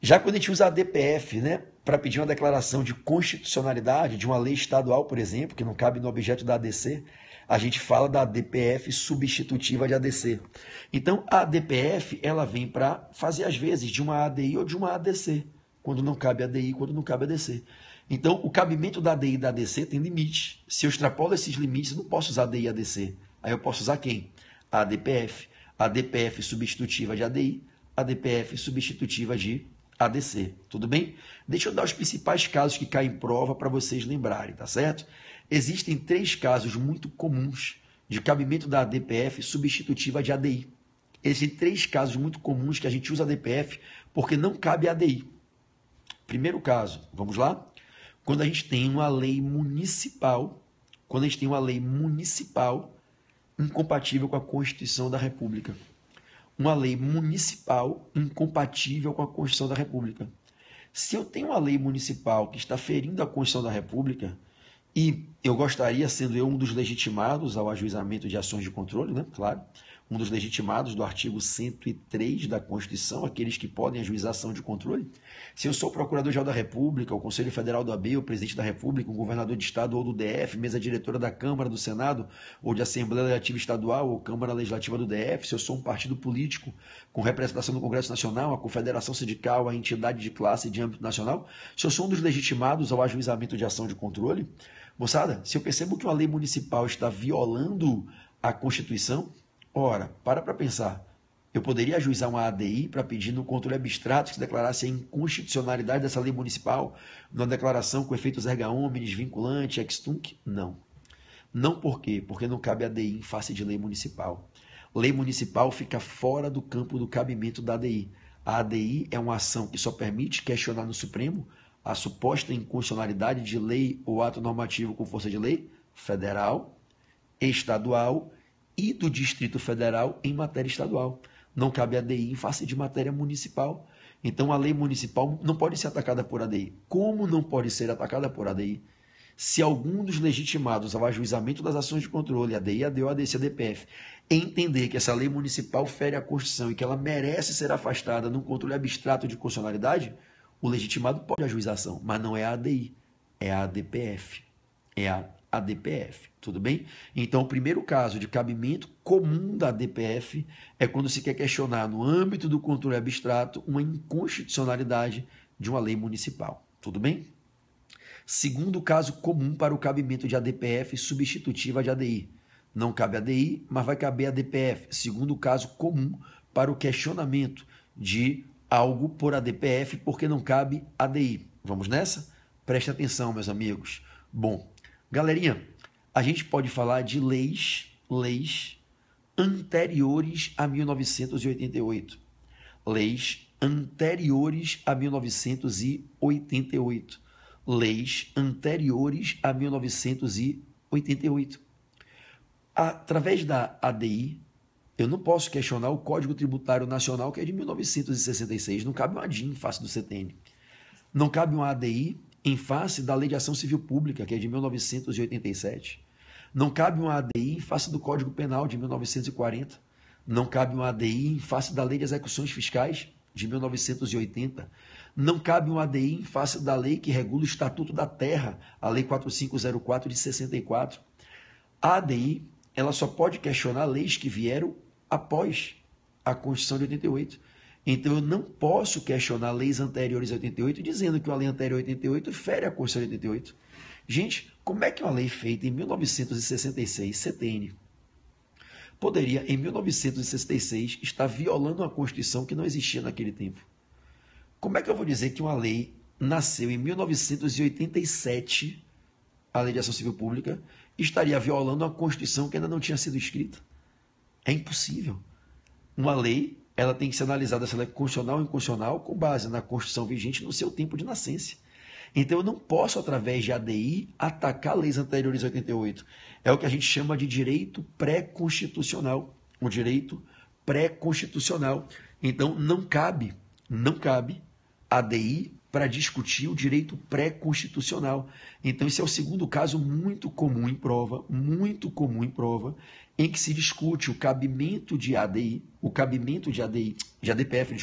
A: Já quando a gente usa a ADPF, né, para pedir uma declaração de constitucionalidade de uma lei estadual, por exemplo, que não cabe no objeto da ADC, a gente fala da ADPF substitutiva de ADC. Então, a ADPF ela vem para fazer, às vezes, de uma ADI ou de uma ADC, quando não cabe ADI, quando não cabe ADC. Então, o cabimento da ADI e da ADC tem limite. Se eu extrapolo esses limites, eu não posso usar ADI e ADC. Aí eu posso usar quem? A ADPF. A ADPF substitutiva de ADI, a ADPF substitutiva de ADC. Tudo bem? Deixa eu dar os principais casos que caem em prova para vocês lembrarem, tá certo? Existem 3 casos muito comuns de cabimento da ADPF substitutiva de ADI. Existem 3 casos muito comuns que a gente usa a ADPF porque não cabe a ADI. Primeiro caso, vamos lá? Quando a gente tem uma lei municipal, incompatível com a Constituição da República. Uma lei municipal incompatível com a Constituição da República. Se eu tenho uma lei municipal que está ferindo a Constituição da República e eu gostaria, sendo eu um dos legitimados ao ajuizamento de ações de controle, né? Claro, um dos legitimados do artigo 103 da Constituição, aqueles que podem ajuizar ação de controle. Se eu sou o Procurador-Geral da República, o Conselho Federal do AB, o Presidente da República, um governador de Estado ou do DF, mesa diretora da Câmara, do Senado, ou de Assembleia Legislativa Estadual, ou Câmara Legislativa do DF, se eu sou um partido político com representação no Congresso Nacional, a confederação sindical, a entidade de classe de âmbito nacional, se eu sou um dos legitimados ao ajuizamento de ação de controle, moçada, se eu percebo que uma lei municipal está violando a Constituição, ora, para pensar. Eu poderia ajuizar uma ADI para pedir no controle abstrato que se declarasse a inconstitucionalidade dessa lei municipal, numa declaração com efeitos erga omnes, vinculante, ex tunc? Não. Não por quê? Porque não cabe ADI em face de lei municipal. Lei municipal fica fora do campo do cabimento da ADI. A ADI é uma ação que só permite questionar no Supremo a suposta inconstitucionalidade de lei ou ato normativo com força de lei federal, estadual e do Distrito Federal em matéria estadual. Não cabe ADI em face de matéria municipal. Então, a lei municipal não pode ser atacada por ADI. Como não pode ser atacada por ADI? Se algum dos legitimados ao ajuizamento das ações de controle, ADI, ADO, ADC, ADPF, entender que essa lei municipal fere a Constituição e que ela merece ser afastada num controle abstrato de constitucionalidade, o legitimado pode ajuizar a ação, mas não é a ADI, é a ADPF. É a ADPF, tudo bem? Então, o primeiro caso de cabimento comum da ADPF é quando se quer questionar, no âmbito do controle abstrato, uma inconstitucionalidade de uma lei municipal, tudo bem? Segundo caso comum para o cabimento de ADPF substitutiva de ADI. Não cabe ADI, mas vai caber ADPF. Segundo caso comum para o questionamento de algo por ADPF, porque não cabe ADI. Vamos nessa? Preste atenção, meus amigos. Bom, galerinha, a gente pode falar de leis anteriores a 1988. Leis anteriores a 1988. Leis anteriores a 1988. Através da ADI, eu não posso questionar o Código Tributário Nacional, que é de 1966. Não cabe uma ADI em face do CTN. Não cabe uma ADI em face da Lei de Ação Civil Pública, que é de 1987. Não cabe uma ADI em face do Código Penal, de 1940. Não cabe uma ADI em face da Lei de Execuções Fiscais, de 1980. Não cabe uma ADI em face da lei que regula o Estatuto da Terra, a Lei 4504 de 64. A ADI, ela só pode questionar leis que vieram após a Constituição de 88. Então, eu não posso questionar leis anteriores a 88 dizendo que uma lei anterior a 88 fere a Constituição de 88. Gente, como é que uma lei feita em 1966, CTN, poderia, em 1966, estar violando uma Constituição que não existia naquele tempo? Como é que eu vou dizer que uma lei nasceu em 1987, a Lei de Ação Civil Pública, estaria violando uma Constituição que ainda não tinha sido escrita? É impossível. Uma lei, ela tem que ser analisada se ela é constitucional ou inconstitucional com base na Constituição vigente no seu tempo de nascença. Então, eu não posso, através de ADI, atacar leis anteriores a 88. É o que a gente chama de direito pré-constitucional. Um direito pré-constitucional. Então, não cabe ADI para discutir o direito pré-constitucional. Então, esse é o segundo caso muito comum em prova, em que se discute o cabimento de ADI, o cabimento de ADPF,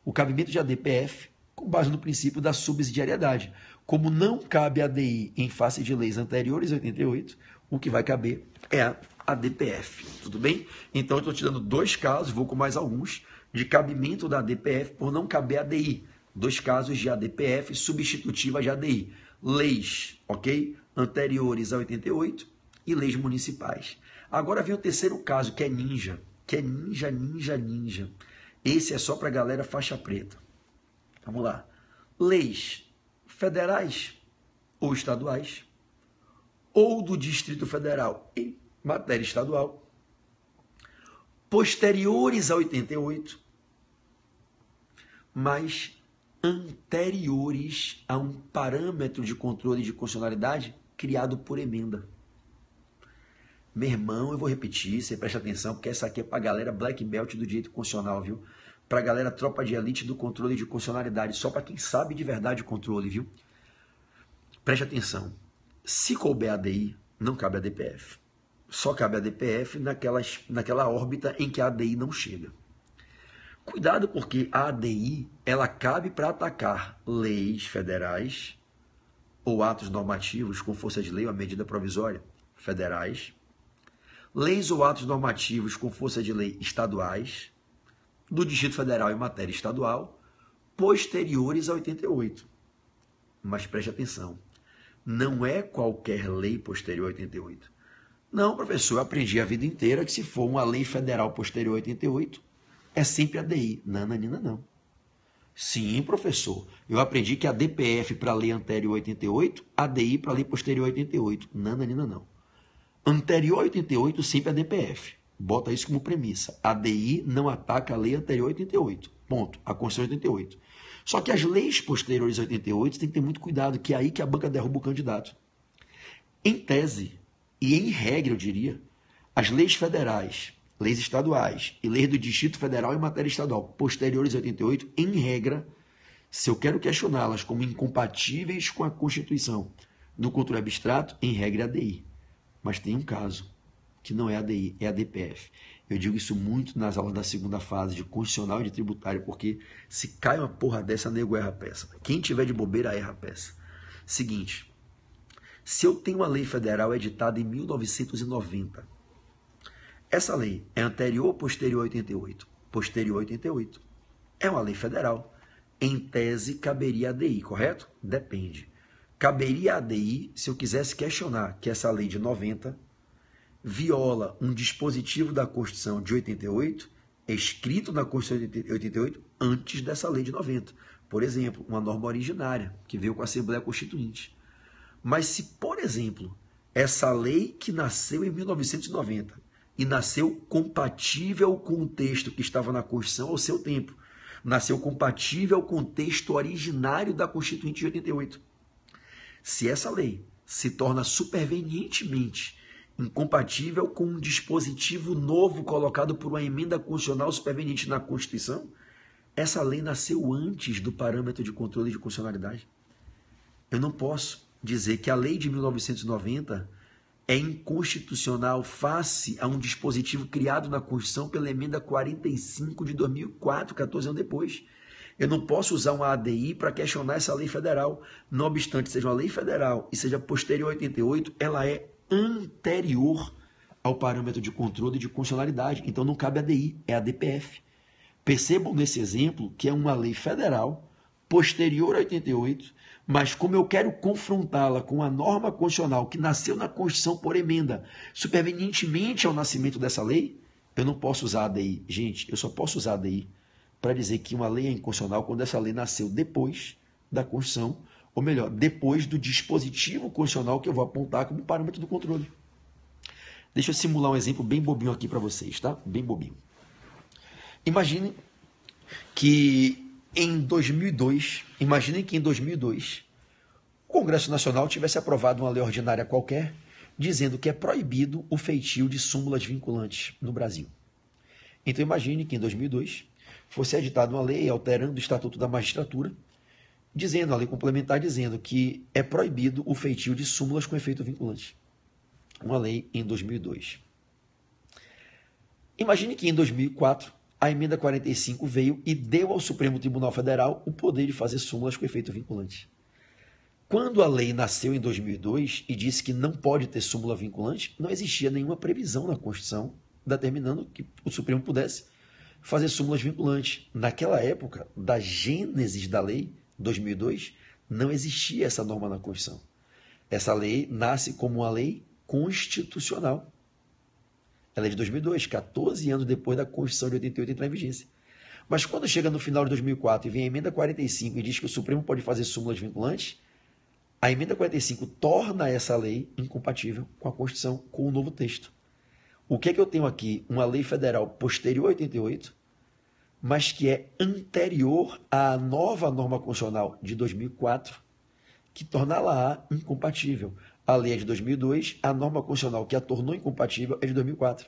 A: o cabimento de ADPF com base no princípio da subsidiariedade. Como não cabe ADI em face de leis anteriores a 88, o que vai caber é a ADPF, tudo bem? Então, eu estou te dando dois casos, vou com mais alguns, de cabimento da ADPF por não caber ADI. Dois casos de ADPF substitutiva de ADI. Leis, ok? Anteriores a 88 e leis municipais. Agora vem o terceiro caso, que é ninja. Esse é só para a galera faixa preta. Vamos lá. Leis federais ou estaduais, ou do Distrito Federal em matéria estadual, posteriores a 88, mas anteriores a um parâmetro de controle de constitucionalidade criado por emenda. Meu irmão, eu vou repetir, você presta atenção, porque essa aqui é para a galera black belt do direito constitucional, viu? Para a galera tropa de elite do controle de constitucionalidade, só para quem sabe de verdade o controle, viu? Preste atenção. Se couber ADI, não cabe a DPF. Só cabe a DPF naquela órbita em que a ADI não chega. Cuidado, porque a ADI ela cabe para atacar leis federais ou atos normativos com força de lei ou a medida provisória federais, leis ou atos normativos com força de lei estaduais, do Distrito Federal em matéria estadual, posteriores a 88. Mas preste atenção, não é qualquer lei posterior a 88. Não, professor, eu aprendi a vida inteira que se for uma lei federal posterior a 88, é sempre ADI. Nananina, não. Sim, professor, eu aprendi que a DPF para a lei anterior a 88, ADI para a lei posterior a 88. Nananina, não. Anterior a 88, sempre a DPF. Bota isso como premissa. A ADI não ataca a lei anterior a 88. Ponto. A Constituição de 88. Só que as leis posteriores a 88 tem que ter muito cuidado, que é aí que a banca derruba o candidato. Em tese, e em regra, eu diria, as leis federais, leis estaduais e leis do Distrito Federal em matéria estadual posteriores a 88, em regra, se eu quero questioná-las como incompatíveis com a Constituição no controle abstrato, em regra é ADI. Mas tem um caso, que não é ADI, é a DPF. Eu digo isso muito nas aulas da segunda fase de constitucional e de tributário, porque se cai uma porra dessa, nego erra a peça. Quem tiver de bobeira, erra a peça. Seguinte, se eu tenho uma lei federal editada em 1990, essa lei é anterior ou posterior a 88? Posterior a 88. É uma lei federal. Em tese, caberia ADI, correto? Depende. Caberia ADI se eu quisesse questionar que essa lei de 90 viola um dispositivo da Constituição de 88, escrito na Constituição de 88, antes dessa lei de 90. Por exemplo, uma norma originária, que veio com a Assembleia Constituinte. Mas se, por exemplo, essa lei que nasceu em 1990 e nasceu compatível com o texto que estava na Constituição ao seu tempo, nasceu compatível com o texto originário da Constituinte de 88, se essa lei se torna supervenientemente incompatível com um dispositivo novo colocado por uma emenda constitucional superveniente na Constituição, essa lei nasceu antes do parâmetro de controle de constitucionalidade. Eu não posso dizer que a lei de 1990 é inconstitucional face a um dispositivo criado na Constituição pela emenda 45 de 2004, 14 anos depois. Eu não posso usar uma ADI para questionar essa lei federal. Não obstante seja uma lei federal e seja posterior a 88, ela é anterior ao parâmetro de controle de constitucionalidade. Então não cabe ADI, é a DPF. Percebam nesse exemplo que é uma lei federal posterior a 88, mas como eu quero confrontá-la com a norma constitucional que nasceu na Constituição por emenda, supervenientemente ao nascimento dessa lei, eu não posso usar a ADI. Gente, eu só posso usar a ADI para dizer que uma lei é inconstitucional quando essa lei nasceu depois da Constituição, ou melhor, depois do dispositivo constitucional que eu vou apontar como parâmetro do controle. Deixa eu simular um exemplo bem bobinho aqui para vocês, tá? Bem bobinho. Imaginem que em 2002, o Congresso Nacional tivesse aprovado uma lei ordinária qualquer, dizendo que é proibido o feitio de súmulas vinculantes no Brasil. Então imagine que em 2002 fosse editada uma lei alterando o Estatuto da Magistratura, dizendo, a lei complementar dizendo que é proibido o feitio de súmulas com efeito vinculante. Uma lei em 2002. Imagine que em 2004 a emenda 45 veio e deu ao Supremo Tribunal Federal o poder de fazer súmulas com efeito vinculante. Quando a lei nasceu em 2002 e disse que não pode ter súmula vinculante, não existia nenhuma previsão na Constituição determinando que o Supremo pudesse fazer súmulas vinculantes. Naquela época, da gênese da lei, 2002, não existia essa norma na Constituição. Essa lei nasce como uma lei constitucional. Ela é de 2002, 14 anos depois da Constituição de 88 entrar em vigência. Mas quando chega no final de 2004 e vem a emenda 45 e diz que o Supremo pode fazer súmulas vinculantes, a emenda 45 torna essa lei incompatível com a Constituição, com o novo texto. O que é que eu tenho aqui? Uma lei federal posterior a 88, mas que é anterior à nova norma constitucional de 2004, que torna lá incompatível. A lei é de 2002, a norma constitucional que a tornou incompatível é de 2004.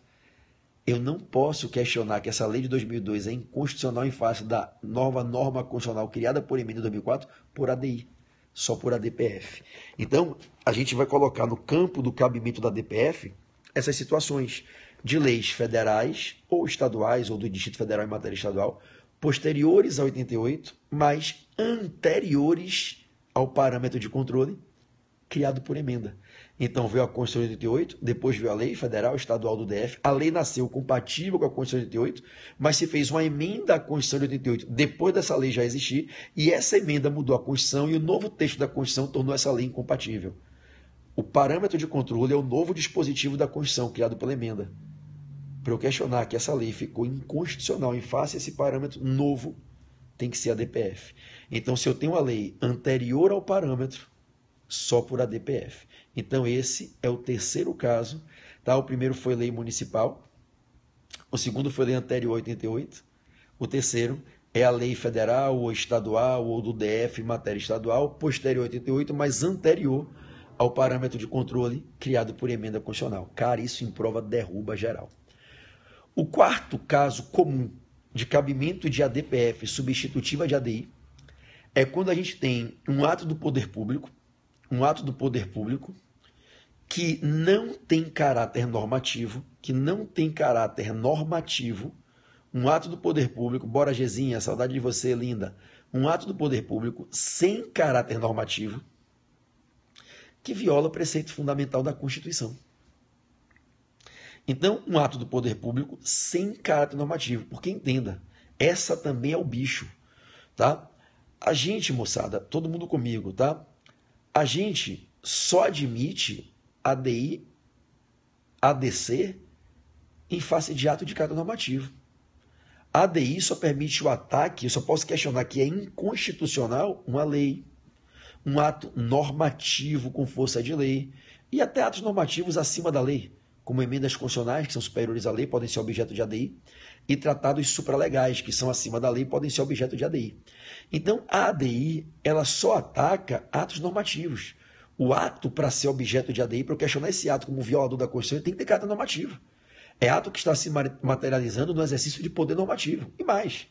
A: Eu não posso questionar que essa lei de 2002 é inconstitucional em face da nova norma constitucional criada por emenda em 2004 por ADI. só por ADPF. Então, a gente vai colocar no campo do cabimento da ADPF essas situações de leis federais ou estaduais ou do Distrito Federal em matéria estadual, posteriores a 88, mas anteriores ao parâmetro de controle criado por emenda. Então veio a Constituição de 88, depois veio a lei federal estadual do DF. A lei nasceu compatível com a Constituição de 88, mas se fez uma emenda à Constituição de 88 depois dessa lei já existir, e essa emenda mudou a Constituição e o novo texto da Constituição tornou essa lei incompatível. O parâmetro de controle é o novo dispositivo da Constituição criado pela emenda. Para eu questionar que essa lei ficou inconstitucional em face a esse parâmetro novo, tem que ser a DPF. Então, se eu tenho uma lei anterior ao parâmetro, só por ADPF. Então, esse é o terceiro caso. Tá? O primeiro foi lei municipal, o segundo foi lei anterior a 88, o terceiro é a lei federal ou estadual ou do DF em matéria estadual, posterior a 88, mas anterior ao parâmetro de controle criado por emenda constitucional. Cara, isso em prova derruba geral. O quarto caso comum de cabimento de ADPF substitutiva de ADI é quando a gente tem um ato do poder público que não tem caráter normativo, um ato do poder público, bora Gezinha, saudade de você, linda, um ato do poder público sem caráter normativo, que viola o preceito fundamental da Constituição. Então, um ato do poder público sem caráter normativo, porque entenda, essa também é o bicho, tá? A gente, moçada, todo mundo comigo, tá? A gente só admite ADI, ADC em face de ato de caráter normativo. A ADI só permite o ataque, eu só posso questionar que é inconstitucional uma lei, um ato normativo com força de lei e até atos normativos acima da lei, como emendas constitucionais, que são superiores à lei, podem ser objeto de ADI, e tratados supralegais, que são acima da lei, podem ser objeto de ADI. Então, a ADI, ela só ataca atos normativos. O ato, para ser objeto de ADI, para eu questionar esse ato como violador da Constituição, tem que ter caráter normativo. É ato que está se materializando no exercício de poder normativo. E mais,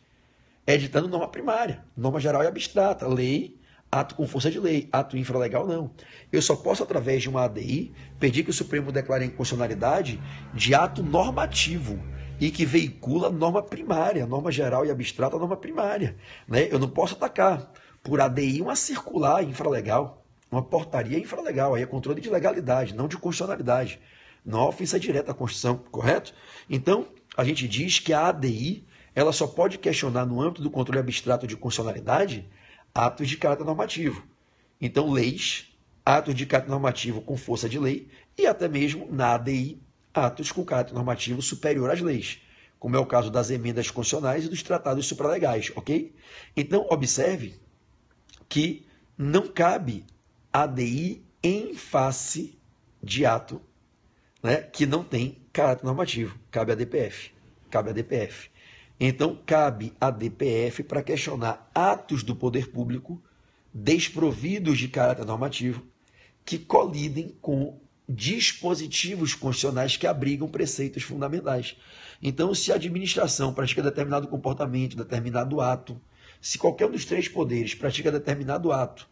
A: é editando norma primária, norma geral e abstrata, lei, ato com força de lei, ato infralegal não. Eu só posso, através de uma ADI, pedir que o Supremo declare a inconstitucionalidade de ato normativo e que veicula norma primária, norma geral e abstrata, norma primária. Né? Eu não posso atacar por ADI uma circular infralegal, uma portaria infralegal, aí é controle de legalidade, não de constitucionalidade. Não é ofensa direta à Constituição, correto? Então, a gente diz que a ADI ela só pode questionar no âmbito do controle abstrato de constitucionalidade atos de caráter normativo. Então, leis, atos de caráter normativo com força de lei e até mesmo, na ADI, atos com caráter normativo superior às leis, como é o caso das emendas constitucionais e dos tratados supralegais, ok? Então, observe que não cabe ADI em face de ato, né, que não tem caráter normativo. Cabe a DPF. Então, cabe a DPF para questionar atos do poder público desprovidos de caráter normativo que colidem com dispositivos constitucionais que abrigam preceitos fundamentais. Então, se a administração pratica determinado comportamento, determinado ato, se qualquer um dos três poderes pratica determinado ato,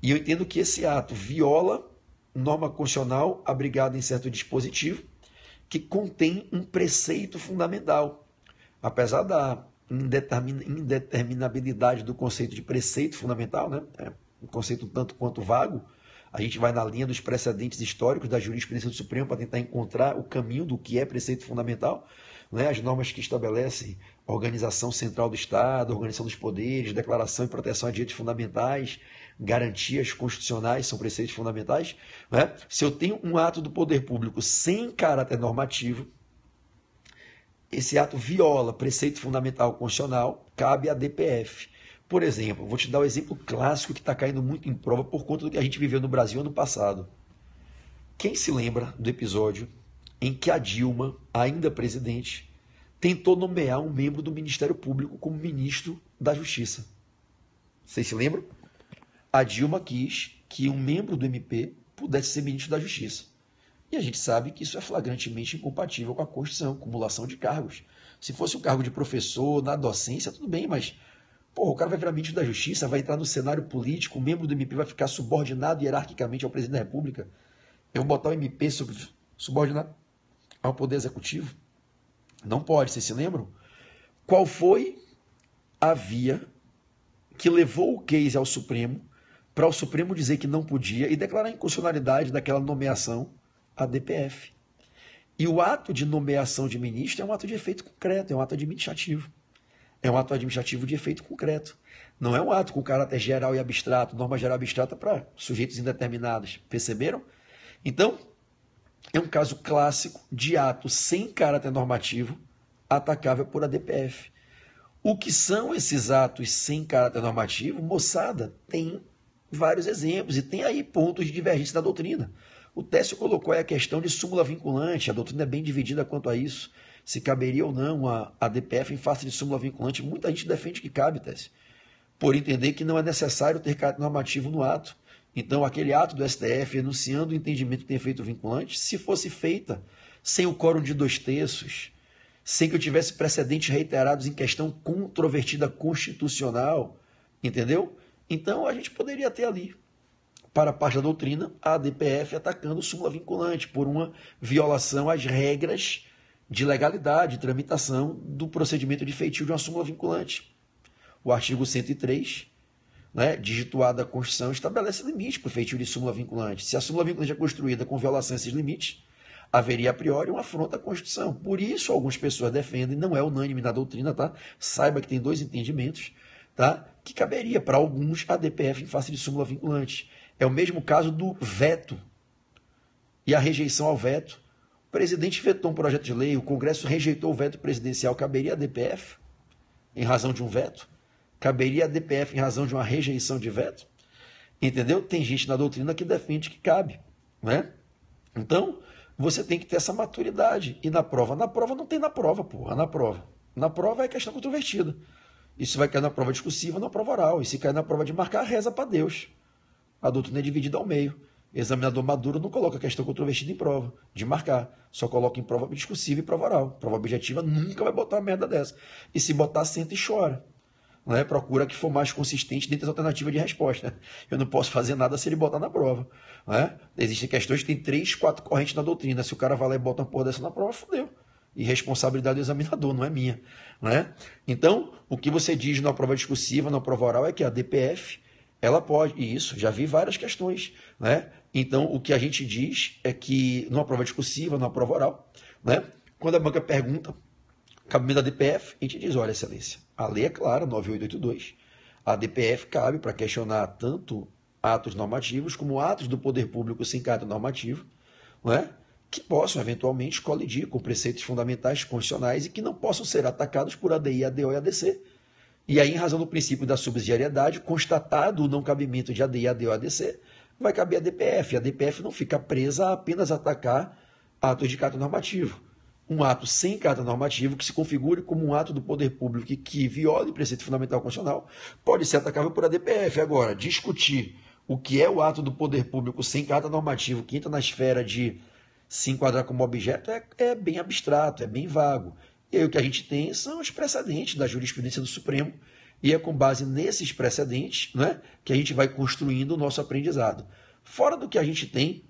A: e eu entendo que esse ato viola norma constitucional abrigada em certo dispositivo que contém um preceito fundamental. Apesar da indeterminabilidade do conceito de preceito fundamental, né? É um conceito tanto quanto vago, a gente vai na linha dos precedentes históricos da jurisprudência do Supremo para tentar encontrar o caminho do que é preceito fundamental, né? As normas que estabelecem organização central do Estado, organização dos poderes, declaração e proteção a direitos fundamentais, garantias constitucionais são preceitos fundamentais. Né? Se eu tenho um ato do poder público sem caráter normativo, esse ato viola preceito fundamental constitucional, cabe à DPF. Por exemplo, vou te dar um exemplo clássico que está caindo muito em prova por conta do que a gente viveu no Brasil ano passado. Quem se lembra do episódio em que a Dilma, ainda presidente, tentou nomear um membro do Ministério Público como ministro da Justiça? Vocês se lembram? A Dilma quis que um membro do MP pudesse ser ministro da Justiça. E a gente sabe que isso é flagrantemente incompatível com a Constituição, acumulação de cargos. Se fosse um cargo de professor, na docência, tudo bem, mas
B: Porra, o cara vai virar ministro da Justiça, vai entrar no cenário político, o membro do MP vai ficar subordinado hierarquicamente ao presidente da República. Eu vou botar o MP subordinado ao Poder Executivo? Não pode, vocês se lembram? Qual foi a via que levou o case ao Supremo para o Supremo dizer que não podia e declarar a inconstitucionalidade daquela nomeação à DPF? E o ato de nomeação de ministro é um ato de efeito concreto, é um ato administrativo. É um ato administrativo de efeito concreto. Não é um ato com caráter geral e abstrato, norma geral e abstrata para sujeitos indeterminados. Perceberam? Então, é um caso clássico de ato sem caráter normativo atacável por ADPF. O que são esses atos sem caráter normativo? Moçada, tem vários exemplos e tem aí pontos de divergência da doutrina. O Técio colocou aí a questão de súmula vinculante, a doutrina é bem dividida quanto a isso, se caberia ou não a DPF em face de súmula vinculante. Muita gente defende que cabe, Técio, por entender que não é necessário ter caráter normativo no ato. Então, aquele ato do STF enunciando o entendimento que tem efeito vinculante, se fosse feita sem o quórum de 2/3, sem que eu tivesse precedentes reiterados em questão controvertida constitucional, entendeu? Então, a gente poderia ter ali, para a parte da doutrina, a ADPF atacando súmula vinculante por uma violação às regras de legalidade, de tramitação do procedimento de feitio de uma súmula vinculante. O artigo 103, digituado da Constituição, estabelece limite para o feitio de súmula vinculante. Se a súmula vinculante é construída com violação a esses limites, haveria a priori uma afronta à Constituição. Por isso, algumas pessoas defendem, não é unânime na doutrina, tá? Saiba que tem dois entendimentos, tá? Que caberia para alguns a DPF em face de súmula vinculante. É o mesmo caso do veto e a rejeição ao veto. O presidente vetou um projeto de lei, o Congresso rejeitou o veto presidencial, caberia a DPF em razão de um veto? Caberia a DPF em razão de uma rejeição de veto? Entendeu? Tem gente na doutrina que defende que cabe, né? Então, você tem que ter essa maturidade. E na prova? Na prova não tem na prova, porra, na prova. Na prova é questão controvertida. Isso vai cair na prova discursiva, na prova oral. E se cair na prova de marcar, reza para Deus. A doutrina é dividida ao meio. Examinador maduro não coloca questão controvertida em prova, de marcar. Só coloca em prova discursiva e prova oral. Prova objetiva nunca vai botar uma merda dessa. E se botar, senta e chora. Procura que for mais consistente dentro das alternativas de resposta. Eu não posso fazer nada se ele botar na prova. Existem questões que tem 3, 4 correntes na doutrina. Se o cara vai lá e bota uma porra dessa na prova, fodeu. E responsabilidade do examinador, não é minha. Então, o que você diz na prova discursiva, na prova oral, é que a DPF, ela pode, e isso, já vi várias questões. Então, o que a gente diz é que, numa prova discursiva, numa prova oral, quando a banca pergunta cabimento da DPF, a gente diz, olha, excelência, a lei é clara, 9882, a DPF cabe para questionar tanto atos normativos como atos do poder público sem caráter normativo, que possam eventualmente colidir com preceitos fundamentais constitucionais e que não possam ser atacados por ADI, ADO e ADC. E aí, em razão do princípio da subsidiariedade, constatado o não cabimento de ADI, ADO e ADC, vai caber a DPF. A DPF não fica presa a apenas atacar atos de caráter normativo. Um ato sem caráter normativo que se configure como um ato do poder público que viole o preceito fundamental constitucional pode ser atacável por ADPF. Agora, discutir o que é o ato do poder público sem caráter normativo, que entra na esfera de se enquadrar como objeto, é bem abstrato, é bem vago. E aí o que a gente tem são os precedentes da jurisprudência do Supremo, e é com base nesses precedentes que a gente vai construindo o nosso aprendizado. Fora do que a gente tem,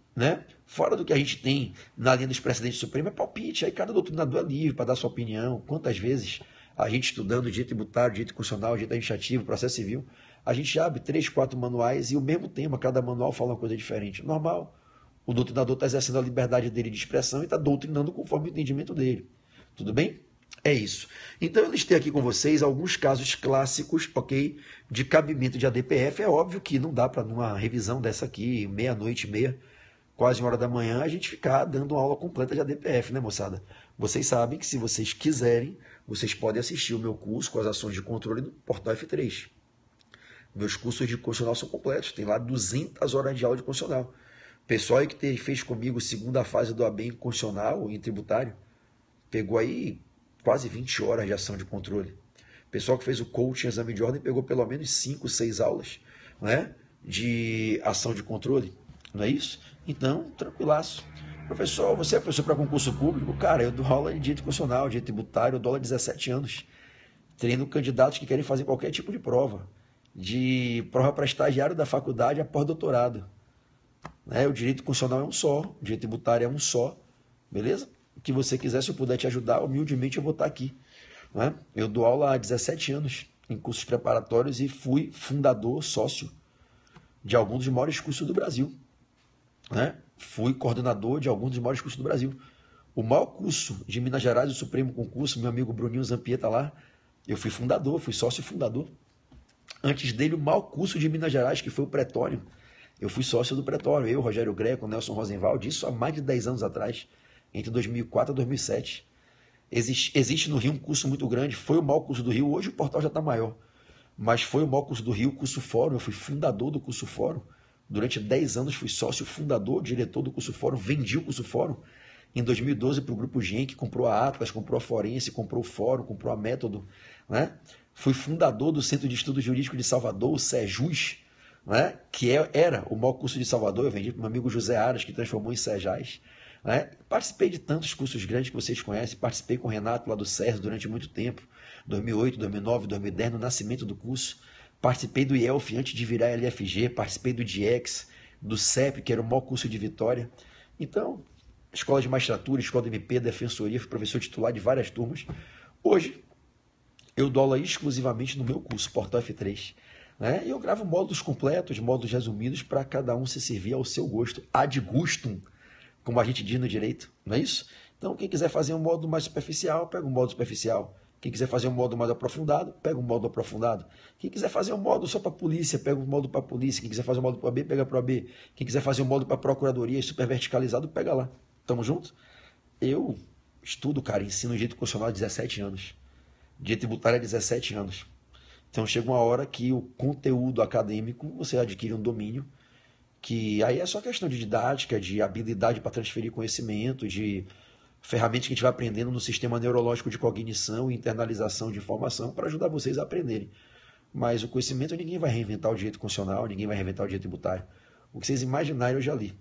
B: fora do que a gente tem na linha dos precedentes do Supremo, é palpite. Aí cada doutrinador é livre para dar sua opinião. Quantas vezes a gente estudando direito tributário, direito constitucional, direito administrativo, processo civil, a gente abre 3, 4 manuais e o mesmo tema, cada manual fala uma coisa diferente. Normal. O doutrinador está exercendo a liberdade dele de expressão e está doutrinando conforme o entendimento dele. Tudo bem? É isso. Então eu listei aqui com vocês alguns casos clássicos, ok, de cabimento de ADPF. É óbvio que não dá para, numa revisão dessa aqui, meia-noite e meia, quase 1h da manhã, a gente ficar dando uma aula completa de ADPF, né, moçada? Vocês sabem que, se vocês quiserem, vocês podem assistir o meu curso com as ações de controle no Portal F3. Meus cursos de constitucional são completos, tem lá 200 horas de aula de constitucional. O pessoal aí que fez comigo segunda fase do AB em constitucional, em tributário, pegou aí quase 20 horas de ação de controle. O pessoal que fez o coaching, exame de ordem, pegou pelo menos 5, 6 aulas de ação de controle. Não é isso? Então, tranquilaço. Professor, você é professor para concurso público? Cara, eu dou aula de direito constitucional, direito tributário, eu dou aula há 17 anos. treino candidatos que querem fazer qualquer tipo de prova, de prova para estagiário da faculdade a pós-doutorado. Né? O direito constitucional é um só, o direito tributário é um só, beleza? O que você quiser, se eu puder te ajudar, humildemente eu vou estar aqui. Né? Eu dou aula há 17 anos em cursos preparatórios e fui fundador, sócio de alguns dos maiores cursos do Brasil. Né? Fui coordenador de alguns dos maiores cursos do Brasil. O maior curso de Minas Gerais, o Supremo Concurso, meu amigo Bruninho Zampieta lá, eu fui fundador, fui sócio fundador. Antes dele, o maior curso de Minas Gerais, que foi o Pretório. Eu fui sócio do Pretório, eu, Rogério Greco, Nelson Rosenwald, isso há mais de 10 anos atrás, entre 2004 e 2007. Existe no Rio um curso muito grande, foi o maior curso do Rio, hoje o portal já está maior, mas foi o maior curso do Rio, o curso Fórum, eu fui fundador do curso Fórum. Durante 10 anos fui sócio fundador, diretor do curso Fórum, vendi o curso Fórum. Em 2012 para o Grupo Gen, que comprou a Atlas, comprou a Forense, comprou o Fórum, comprou a Método. Né? Fui fundador do Centro de Estudo Jurídico de Salvador, o CEJUS, né? Que era o maior curso de Salvador. Eu vendi para o meu amigo José Aras, que transformou em CEJAS. Né? Participei de tantos cursos grandes que vocês conhecem. Participei com o Renato lá do SERS durante muito tempo, 2008, 2009, 2010, no nascimento do curso. Participei do IELF antes de virar LFG, participei do DIEX, do CEP, que era o maior curso de Vitória. Então, escola de magistratura, escola de MP, defensoria, fui professor titular de várias turmas. Hoje, eu dou aula exclusivamente no meu curso, Portal F3. Né? E eu gravo módulos completos, módulos resumidos, para cada um se servir ao seu gosto, ad gustum, como a gente diz no direito, não é isso? Então, quem quiser fazer um módulo mais superficial, pega um módulo superficial. Quem quiser fazer um módulo mais aprofundado, pega um módulo aprofundado. Quem quiser fazer um módulo só para polícia, pega um módulo para polícia. Quem quiser fazer um módulo para B, pega para B. Quem quiser fazer um módulo para procuradoria super verticalizado, pega lá. Tamo junto? Eu estudo, cara, ensino direito constitucional há 17 anos. Direito tributário há 17 anos. Então chega uma hora que o conteúdo acadêmico, você adquire um domínio, que aí é só questão de didática, de habilidade para transferir conhecimento, de ferramentas que a gente vai aprendendo no sistema neurológico de cognição e internalização de informação para ajudar vocês a aprenderem. Mas o conhecimento, ninguém vai reinventar o direito constitucional, ninguém vai reinventar o direito tributário. O que vocês imaginarem eu já li.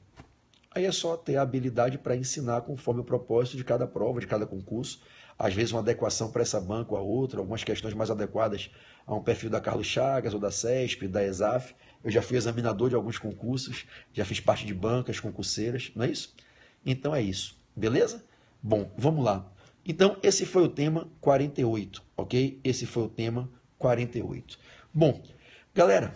B: Aí é só ter a habilidade para ensinar conforme o propósito de cada prova, de cada concurso. Às vezes uma adequação para essa banca ou a outra, algumas questões mais adequadas a um perfil da Carlos Chagas ou da CESP, da ESAF. Eu já fui examinador de alguns concursos, já fiz parte de bancas concurseiras, não é isso? Então é isso, beleza? Bom, vamos lá. Então esse foi o tema 48, ok? Esse foi o tema 48. Bom, galera,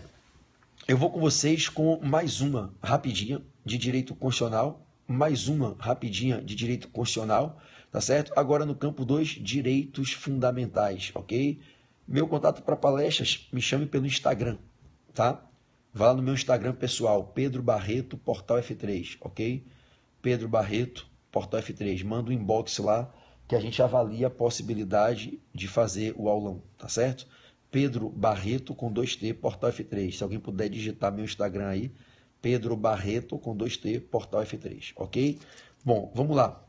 B: eu vou com vocês com mais uma rapidinha de direito constitucional, mais uma rapidinha de direito constitucional, tá certo? Agora no campo 2, direitos fundamentais, ok? Meu contato para palestras, me chame pelo Instagram, tá? Vá lá no meu Instagram pessoal, Pedro Barreto, Portal F3, ok? Pedro Barreto, Portal F3. Manda um inbox lá que a gente avalia a possibilidade de fazer o aulão, tá certo? Pedro Barreto com 2T, Portal F3. Se alguém puder digitar meu Instagram aí, Pedro Barreto com 2T, Portal F3, ok? Bom, vamos lá.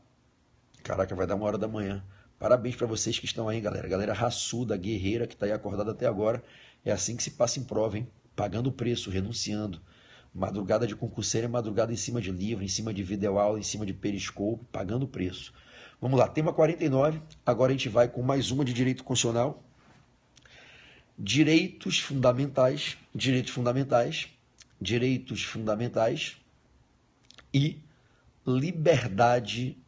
B: Caraca, vai dar 1h da manhã. Parabéns para vocês que estão aí, galera. Galera raçuda, guerreira, que está aí acordada até agora. É assim que se passa em prova, hein? Pagando o preço, renunciando. Madrugada de concurseiro é madrugada em cima de livro, em cima de videoaula, em cima de periscope, pagando o preço. Vamos lá, tema 49. Agora a gente vai com mais uma de direito constitucional. Direitos fundamentais, direitos fundamentais, direitos fundamentais e liberdade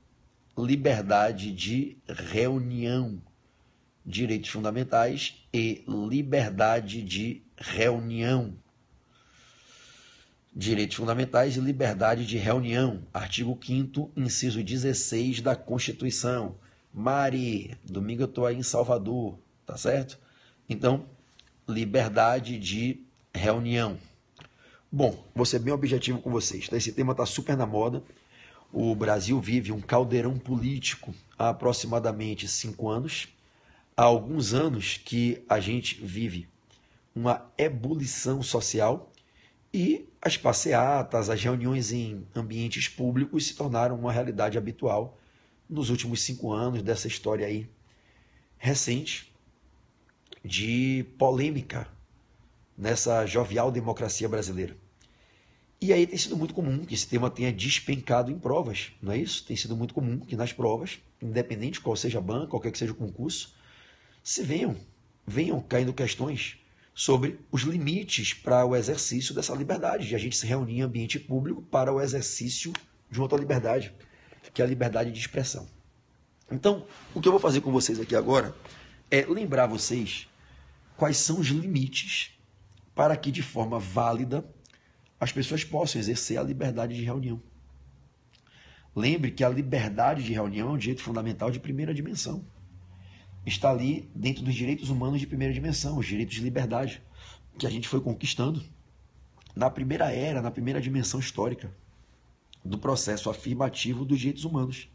B: de reunião. Direitos fundamentais e liberdade de reunião. Direitos fundamentais e liberdade de reunião. Artigo 5º, inciso 16 da Constituição. Mari, domingo eu estou aí em Salvador, tá certo? Então, liberdade de reunião. Bom, vou ser bem objetivo com vocês. Esse tema está super na moda. O Brasil vive um caldeirão político há aproximadamente 5 anos. Há alguns anos que a gente vive uma ebulição social e as passeatas, as reuniões em ambientes públicos se tornaram uma realidade habitual nos últimos 5 anos dessa história aí recente de polêmica nessa jovial democracia brasileira. E aí tem sido muito comum que esse tema tenha despencado em provas, não é isso? Tem sido muito comum que nas provas, independente qual seja a banca, qualquer que seja o concurso, se venham venham caindo questões sobre os limites para o exercício dessa liberdade, de a gente se reunir em ambiente público para o exercício de uma outra liberdade, que é a liberdade de expressão. Então, o que eu vou fazer com vocês aqui agora é lembrar vocês quais são os limites para que, de forma válida, as pessoas possam exercer a liberdade de reunião. Lembre que a liberdade de reunião é um direito fundamental de primeira dimensão. Está ali dentro dos direitos humanos de primeira dimensão, os direitos de liberdade, que a gente foi conquistando na primeira era, na primeira dimensão histórica do processo afirmativo dos direitos humanos.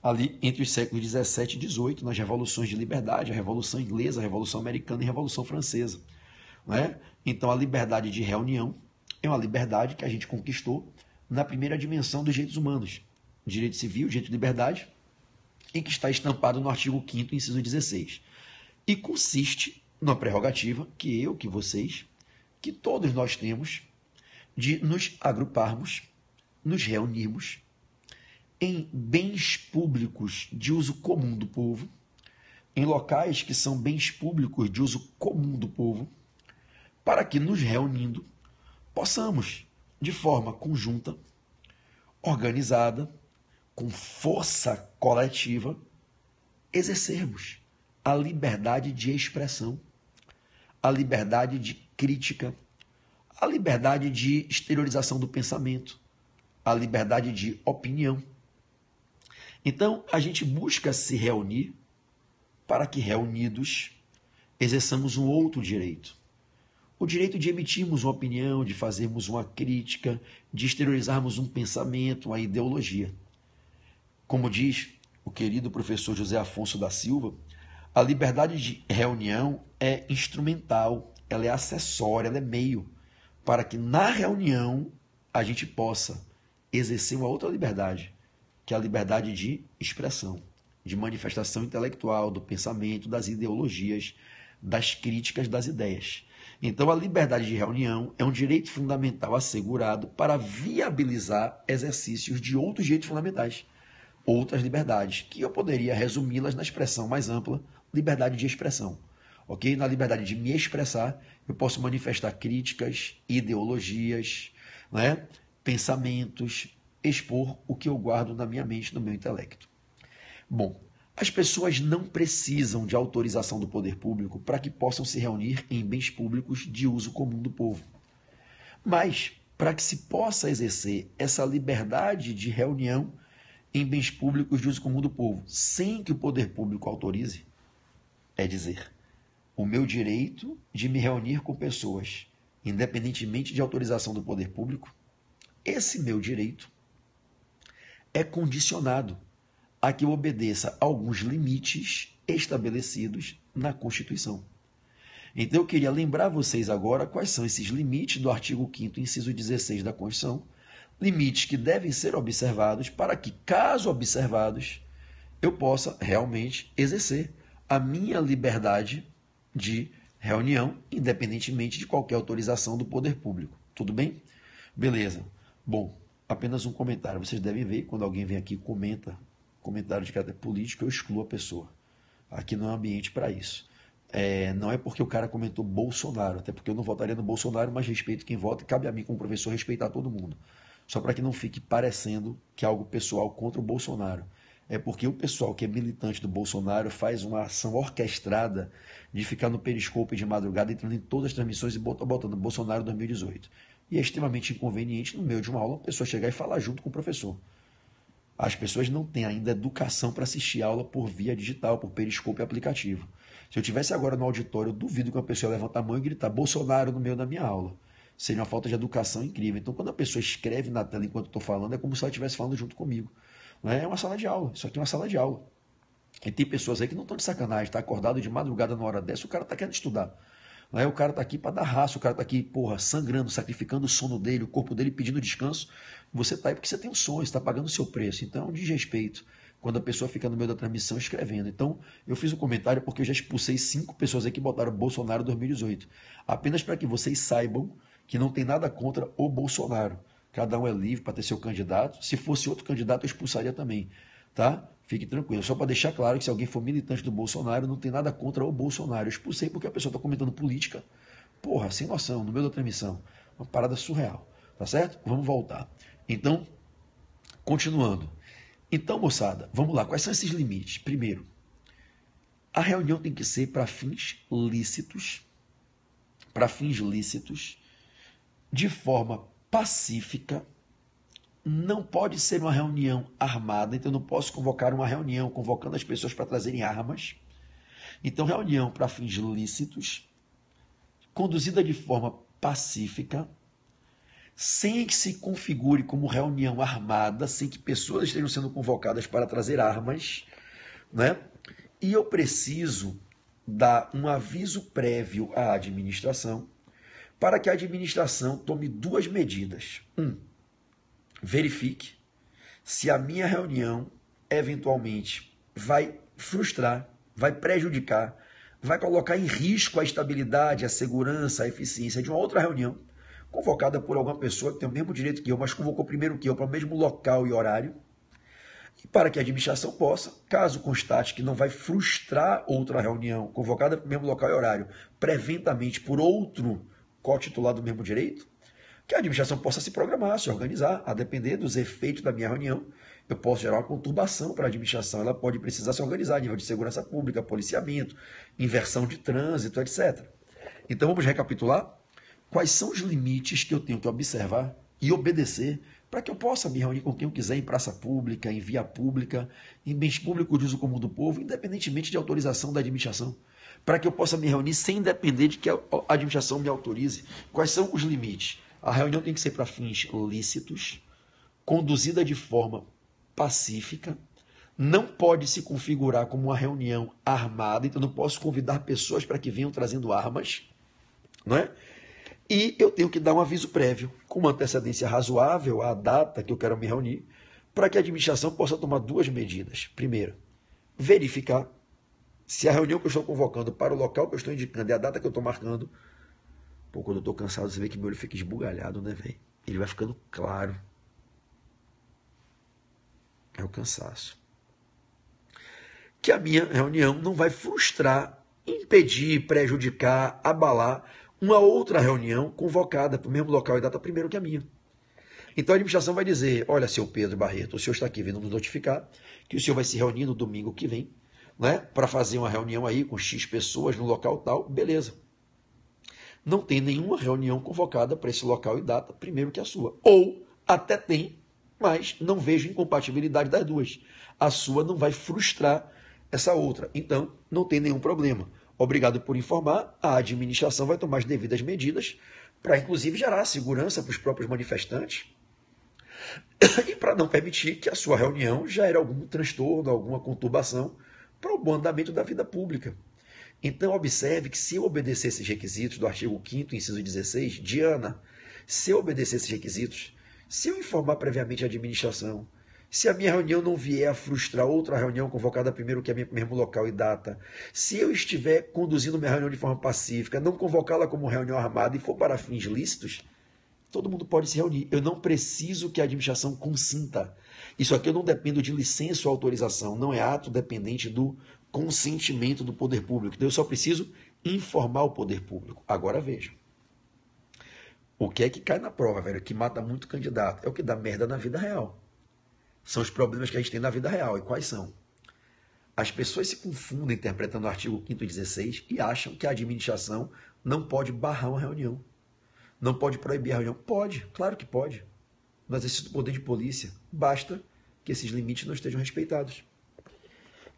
B: Ali entre os séculos 17 e 18, nas revoluções de liberdade, a Revolução Inglesa, a Revolução Americana e a Revolução Francesa. Não é? Então, a liberdade de reunião é uma liberdade que a gente conquistou na primeira dimensão dos direitos humanos. Direito civil, direito de liberdade, e que está estampado no artigo 5º, inciso 16. E consiste numa prerrogativa que eu, que vocês, que todos nós temos, de nos agruparmos, nos reunirmos em bens públicos de uso comum do povo, em locais que são bens públicos de uso comum do povo, para que, nos reunindo, possamos, de forma conjunta, organizada, com força coletiva, exercermos a liberdade de expressão, a liberdade de crítica, a liberdade de exteriorização do pensamento, a liberdade de opinião. Então, a gente busca se reunir para que, reunidos, exerçamos um outro direito. O direito de emitirmos uma opinião, de fazermos uma crítica, de exteriorizarmos um pensamento, uma ideologia. Como diz o querido professor José Afonso da Silva, a liberdade de reunião é instrumental, ela é acessória, ela é meio para que na reunião a gente possa exercer uma outra liberdade, que é a liberdade de expressão, de manifestação intelectual, do pensamento, das ideologias, das críticas, das ideias. Então, a liberdade de reunião é um direito fundamental assegurado para viabilizar exercícios de outros direitos fundamentais, outras liberdades, que eu poderia resumi-las na expressão mais ampla, liberdade de expressão. Ok? Na liberdade de me expressar, eu posso manifestar críticas, ideologias, né? Pensamentos, expor o que eu guardo na minha mente, no meu intelecto. Bom, as pessoas não precisam de autorização do poder público para que possam se reunir em bens públicos de uso comum do povo. Mas, para que se possa exercer essa liberdade de reunião em bens públicos de uso comum do povo, sem que o poder público autorize, é dizer, o meu direito de me reunir com pessoas, independentemente de autorização do poder público, esse meu direito é condicionado a que eu obedeça a alguns limites estabelecidos na Constituição. Então eu queria lembrar vocês agora quais são esses limites do artigo 5º, inciso 16 da Constituição, limites que devem ser observados para que, caso observados, eu possa realmente exercer a minha liberdade de reunião, independentemente de qualquer autorização do poder público. Tudo bem? Beleza. Bom, apenas um comentário. Vocês devem ver, quando alguém vem aqui e comenta comentário de caráter político, eu excluo a pessoa. Aqui não é ambiente para isso. Não é porque o cara comentou Bolsonaro, até porque eu não votaria no Bolsonaro, mas respeito quem vota e cabe a mim, como professor, respeitar todo mundo. Só para que não fique parecendo que é algo pessoal contra o Bolsonaro. É porque o pessoal que é militante do Bolsonaro faz uma ação orquestrada de ficar no Periscope de madrugada, entrando em todas as transmissões e botando Bolsonaro 2018. E é extremamente inconveniente, no meio de uma aula, a pessoa chegar e falar junto com o professor. As pessoas não têm ainda educação para assistir aula por via digital, por Periscope e aplicativo. Se eu tivesse agora no auditório, eu duvido que uma pessoa levante a mão e gritar Bolsonaro no meio da minha aula. Seria uma falta de educação incrível. Então, quando a pessoa escreve na tela enquanto eu estou falando, é como se ela estivesse falando junto comigo. Não é uma sala de aula. Isso aqui é uma sala de aula. E tem pessoas aí que não estão de sacanagem, está acordado de madrugada na hora dessa, o cara está querendo estudar. Não é? O cara está aqui para dar raça, o cara está aqui, porra, sangrando, sacrificando o sono dele, o corpo dele pedindo descanso. Você está aí porque você tem um sonho, você está pagando o seu preço. Então é um desrespeito quando a pessoa fica no meio da transmissão escrevendo. Então, eu fiz um comentário porque eu já expulsei 5 pessoas aí que botaram Bolsonaro 2018. Apenas para que vocês saibam que não tem nada contra o Bolsonaro. Cada um é livre para ter seu candidato. Se fosse outro candidato, eu expulsaria também. Tá? Fique tranquilo. Só para deixar claro que se alguém for militante do Bolsonaro, não tem nada contra o Bolsonaro. Eu expulsei porque a pessoa está comentando política. Porra, sem noção, no meio da transmissão. Uma parada surreal. Tá certo? Vamos voltar. Então, continuando. Então, moçada, vamos lá. Quais são esses limites? Primeiro, a reunião tem que ser para fins lícitos. Para fins lícitos. De forma pacífica. Não pode ser uma reunião armada, então eu não posso convocar uma reunião convocando as pessoas para trazerem armas. Então, reunião para fins lícitos, conduzida de forma pacífica, sem que se configure como reunião armada, sem que pessoas estejam sendo convocadas para trazer armas, né? E eu preciso dar um aviso prévio à administração, para que a administração tome duas medidas. Verifique se a minha reunião, eventualmente, vai frustrar, vai prejudicar, vai colocar em risco a estabilidade, a segurança, a eficiência de uma outra reunião, convocada por alguma pessoa que tem o mesmo direito que eu, mas convocou primeiro que eu, para o mesmo local e horário, e para que a administração possa, caso constate que não vai frustrar outra reunião convocada para o mesmo local e horário, preventamente por outro co-titular do mesmo direito, que a administração possa se programar, se organizar, a depender dos efeitos da minha reunião. Eu posso gerar uma conturbação para a administração, ela pode precisar se organizar a nível de segurança pública, policiamento, inversão de trânsito, etc. Então vamos recapitular? Quais são os limites que eu tenho que observar e obedecer para que eu possa me reunir com quem eu quiser em praça pública, em via pública, em bens públicos de uso comum do povo, independentemente de autorização da administração, para que eu possa me reunir sem depender de que a administração me autorize. Quais são os limites? A reunião tem que ser para fins lícitos, conduzida de forma pacífica, não pode se configurar como uma reunião armada, então não posso convidar pessoas para que venham trazendo armas, não é? E eu tenho que dar um aviso prévio, com uma antecedência razoável à data que eu quero me reunir, para que a administração possa tomar duas medidas. Primeira, verificar se a reunião que eu estou convocando para o local que eu estou indicando e a data que eu estou marcando. Pô, quando eu estou cansado, você vê que meu olho fica esbugalhado, né, velho? Ele vai ficando claro. É o cansaço. Que a minha reunião não vai frustrar, impedir, prejudicar, abalar uma outra reunião convocada para o mesmo local e data primeiro que a minha. Então a administração vai dizer, olha, seu Pedro Barreto, o senhor está aqui vindo nos notificar que o senhor vai se reunir no domingo que vem, né, para fazer uma reunião aí com X pessoas no local tal, beleza. Não tem nenhuma reunião convocada para esse local e data primeiro que a sua. Ou até tem, mas não vejo incompatibilidade das duas. A sua não vai frustrar essa outra. Então, não tem nenhum problema. Obrigado por informar. A administração vai tomar as devidas medidas para, inclusive, gerar segurança para os próprios manifestantes e para não permitir que a sua reunião gere algum transtorno, alguma conturbação para o bom andamento da vida pública. Então, observe que se eu obedecer esses requisitos do artigo 5º, inciso 16, Diana, se eu obedecer esses requisitos, se eu informar previamente a administração, se a minha reunião não vier a frustrar outra reunião convocada primeiro que a minha mesmo local e data, se eu estiver conduzindo minha reunião de forma pacífica, não convocá-la como reunião armada e for para fins lícitos, todo mundo pode se reunir. Eu não preciso que a administração consinta. Isso aqui eu não dependo de licença ou autorização, não é ato dependente do consentimento do poder público. Então eu só preciso informar o poder público. Agora veja. O que é que cai na prova, velho? Que mata muito candidato. É o que dá merda na vida real. São os problemas que a gente tem na vida real. E quais são? As pessoas se confundem interpretando o artigo 5º e 16 e acham que a administração não pode barrar uma reunião. Não pode proibir a reunião. Pode, claro que pode. No exercício do poder de polícia, basta que esses limites não estejam respeitados.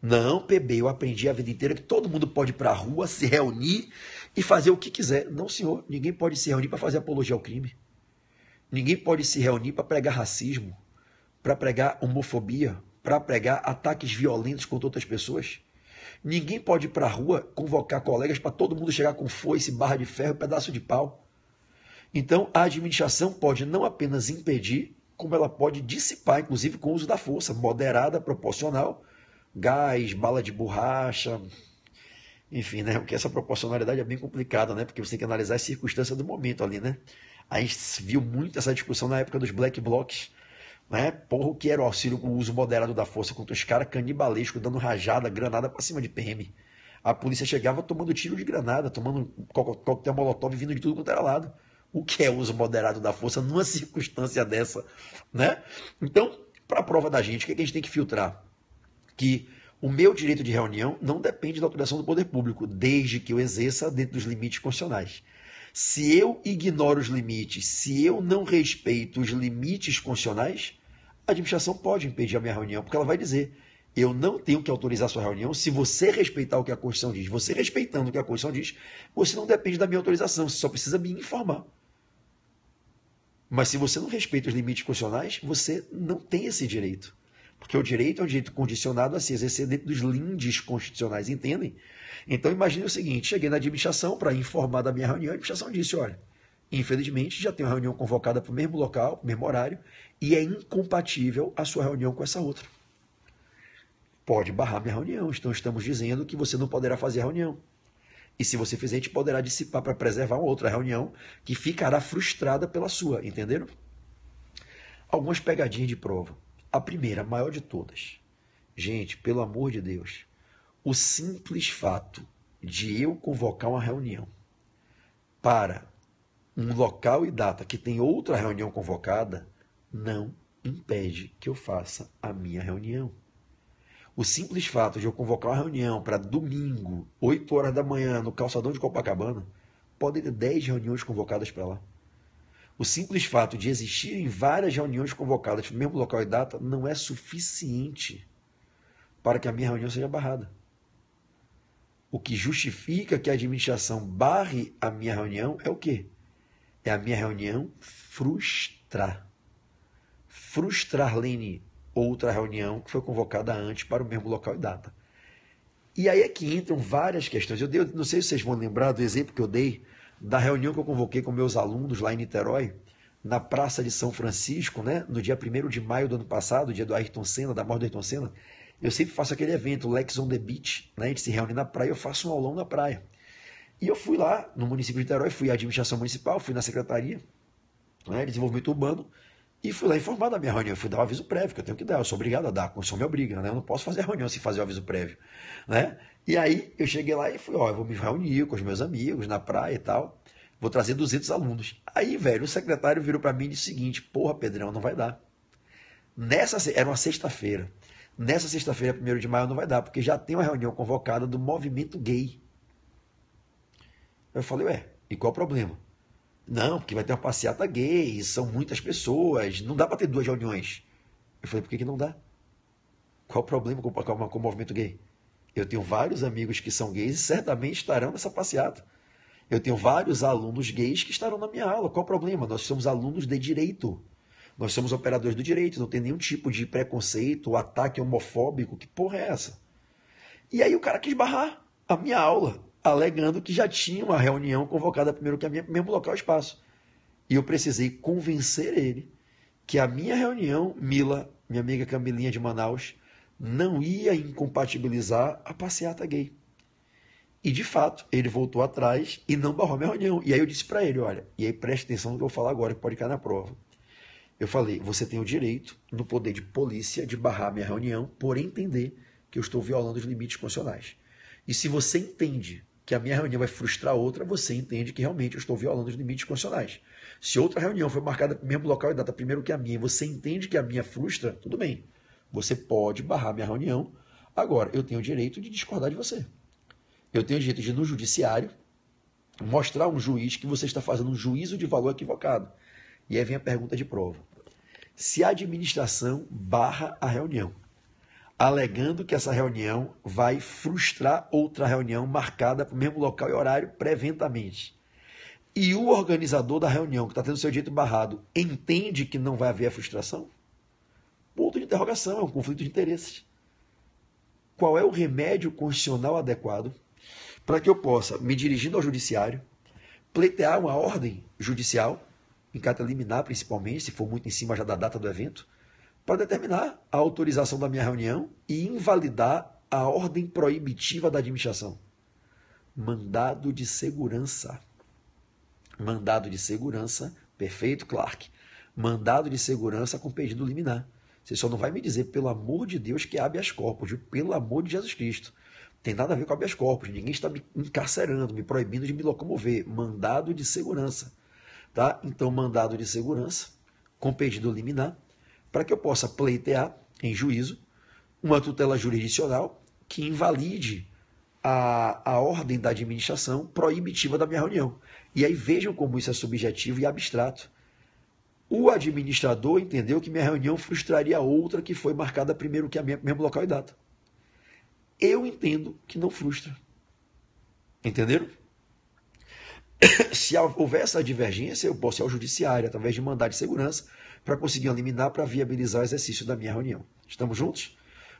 B: Não, PB, eu aprendi a vida inteira que todo mundo pode ir para a rua, se reunir e fazer o que quiser. Não, senhor, ninguém pode se reunir para fazer apologia ao crime. Ninguém pode se reunir para pregar racismo, para pregar homofobia, para pregar ataques violentos contra outras pessoas. Ninguém pode ir para a rua convocar colegas para todo mundo chegar com foice, barra de ferro, pedaço de pau. Então, a administração pode não apenas impedir, como ela pode dissipar, inclusive com o uso da força, moderada, proporcional, gás, bala de borracha, enfim, né? Porque essa proporcionalidade é bem complicada, né? Porque você tem que analisar as circunstâncias do momento ali, né? A gente viu muito essa discussão na época dos black blocs, né? Porra, o que era o auxílio com o uso moderado da força contra os caras canibalescos, dando rajada, granada pra cima de PM. A polícia chegava tomando tiro de granada, tomando coquetel molotov vindo de tudo quanto era lado. O que é uso moderado da força numa circunstância dessa, né? Então, para a prova da gente, o que a gente tem que filtrar? Que o meu direito de reunião não depende da autorização do poder público, desde que eu exerça dentro dos limites constitucionais. Se eu ignoro os limites, se eu não respeito os limites constitucionais, a administração pode impedir a minha reunião, porque ela vai dizer: eu não tenho que autorizar a sua reunião se você respeitar o que a Constituição diz. Você respeitando o que a Constituição diz, você não depende da minha autorização, você só precisa me informar. Mas se você não respeita os limites constitucionais, você não tem esse direito. Porque o direito é um direito condicionado a se exercer dentro dos lindes constitucionais, entendem? Então imagine o seguinte: cheguei na administração para informar da minha reunião, a administração disse: olha, infelizmente já tem uma reunião convocada para o mesmo local, para o mesmo horário, e é incompatível a sua reunião com essa outra. Pode barrar minha reunião, então estamos dizendo que você não poderá fazer a reunião. E se você fizer, a gente poderá dissipar para preservar uma outra reunião que ficará frustrada pela sua, entenderam? Algumas pegadinhas de prova. A primeira, a maior de todas. Gente, pelo amor de Deus, o simples fato de eu convocar uma reunião para um local e data que tem outra reunião convocada não impede que eu faça a minha reunião. O simples fato de eu convocar uma reunião para domingo, 8 horas da manhã, no calçadão de Copacabana, pode ter 10 reuniões convocadas para lá. O simples fato de existirem várias reuniões convocadas no mesmo local e data não é suficiente para que a minha reunião seja barrada. O que justifica que a administração barre a minha reunião é o quê? É a minha reunião frustrar. Frustrar, Lene, outra reunião que foi convocada antes para o mesmo local e data. E aí é que entram várias questões. Não sei se vocês vão lembrar do exemplo que eu dei da reunião que eu convoquei com meus alunos lá em Niterói, na Praça de São Francisco, né? No dia 1º de maio do ano passado, dia do Ayrton Senna, da morte do Ayrton Senna. Eu sempre faço aquele evento, Lex on the Beach, né? A gente se reúne na praia, eu faço um aulão na praia. E eu fui lá no município de Niterói, fui à administração municipal, fui na secretaria, né, de desenvolvimento urbano, e fui lá informar da minha reunião. Eu fui dar um aviso prévio, que eu tenho que dar, eu sou obrigado a dar, a Constituição me obriga, né? Eu não posso fazer a reunião sem fazer o aviso prévio, né? E aí eu cheguei lá e fui, ó, eu vou me reunir com os meus amigos na praia e tal, vou trazer 200 alunos. Aí, velho, o secretário virou para mim e disse o seguinte: porra, Pedrão, não vai dar. Era uma sexta-feira. Nessa sexta-feira, 1º de maio, não vai dar, porque já tem uma reunião convocada do movimento gay. Eu falei: ué, e qual o problema? Não, porque vai ter uma passeata gay, são muitas pessoas, não dá para ter 2 reuniões. Eu falei: por que não dá? Qual o problema com o movimento gay? Eu tenho vários amigos que são gays e certamente estarão nessa passeata. Eu tenho vários alunos gays que estarão na minha aula. Qual o problema? Nós somos alunos de direito. Nós somos operadores do direito, não tem nenhum tipo de preconceito ou ataque homofóbico. Que porra é essa? E aí o cara quis barrar a minha aula, alegando que já tinha uma reunião convocada primeiro que a minha, mesmo local e espaço. E eu precisei convencer ele que a minha reunião, Mila, minha amiga Camilinha de Manaus, não ia incompatibilizar a passeata gay. E de fato, ele voltou atrás e não barrou a minha reunião. E aí eu disse para ele: olha, e aí preste atenção no que eu vou falar agora, que pode cair na prova. Eu falei: você tem o direito, no poder de polícia, de barrar a minha reunião, por entender que eu estou violando os limites constitucionais. E se você entende que a minha reunião vai frustrar outra, você entende que realmente eu estou violando os limites constitucionais. Se outra reunião foi marcada no mesmo local e data primeiro que a minha, e você entende que a minha frustra, tudo bem. Você pode barrar a minha reunião. Agora, eu tenho o direito de discordar de você. Eu tenho o direito de ir no judiciário mostrar a um juiz que você está fazendo um juízo de valor equivocado. E aí vem a pergunta de prova. Se a administração barra a reunião, alegando que essa reunião vai frustrar outra reunião marcada para o mesmo local e horário preventivamente, e o organizador da reunião, que está tendo seu direito barrado, entende que não vai haver a frustração? Ponto de interrogação, é um conflito de interesses. Qual é o remédio constitucional adequado para que eu possa, me dirigindo ao judiciário, pleitear uma ordem judicial, em carta liminar principalmente, se for muito em cima já da data do evento, para determinar a autorização da minha reunião e invalidar a ordem proibitiva da administração? Mandado de segurança. Mandado de segurança, perfeito, Clark. mandado de segurança com pedido liminar. Você só não vai me dizer, pelo amor de Deus, que é habeas corpus, viu? Pelo amor de Jesus Cristo. Tem nada a ver com habeas corpus. Ninguém está me encarcerando, me proibindo de me locomover. Mandado de segurança. Tá? Então, mandado de segurança com pedido liminar, para que eu possa pleitear em juízo uma tutela jurisdicional que invalide a ordem da administração proibitiva da minha reunião. E aí vejam como isso é subjetivo e abstrato. O administrador entendeu que minha reunião frustraria outra que foi marcada primeiro que a minha, mesmo local e data. Eu entendo que não frustra. Entenderam? Se houver essa divergência, eu posso ir ao judiciário, através de mandado de segurança, para conseguir eliminar, para viabilizar o exercício da minha reunião. Estamos juntos?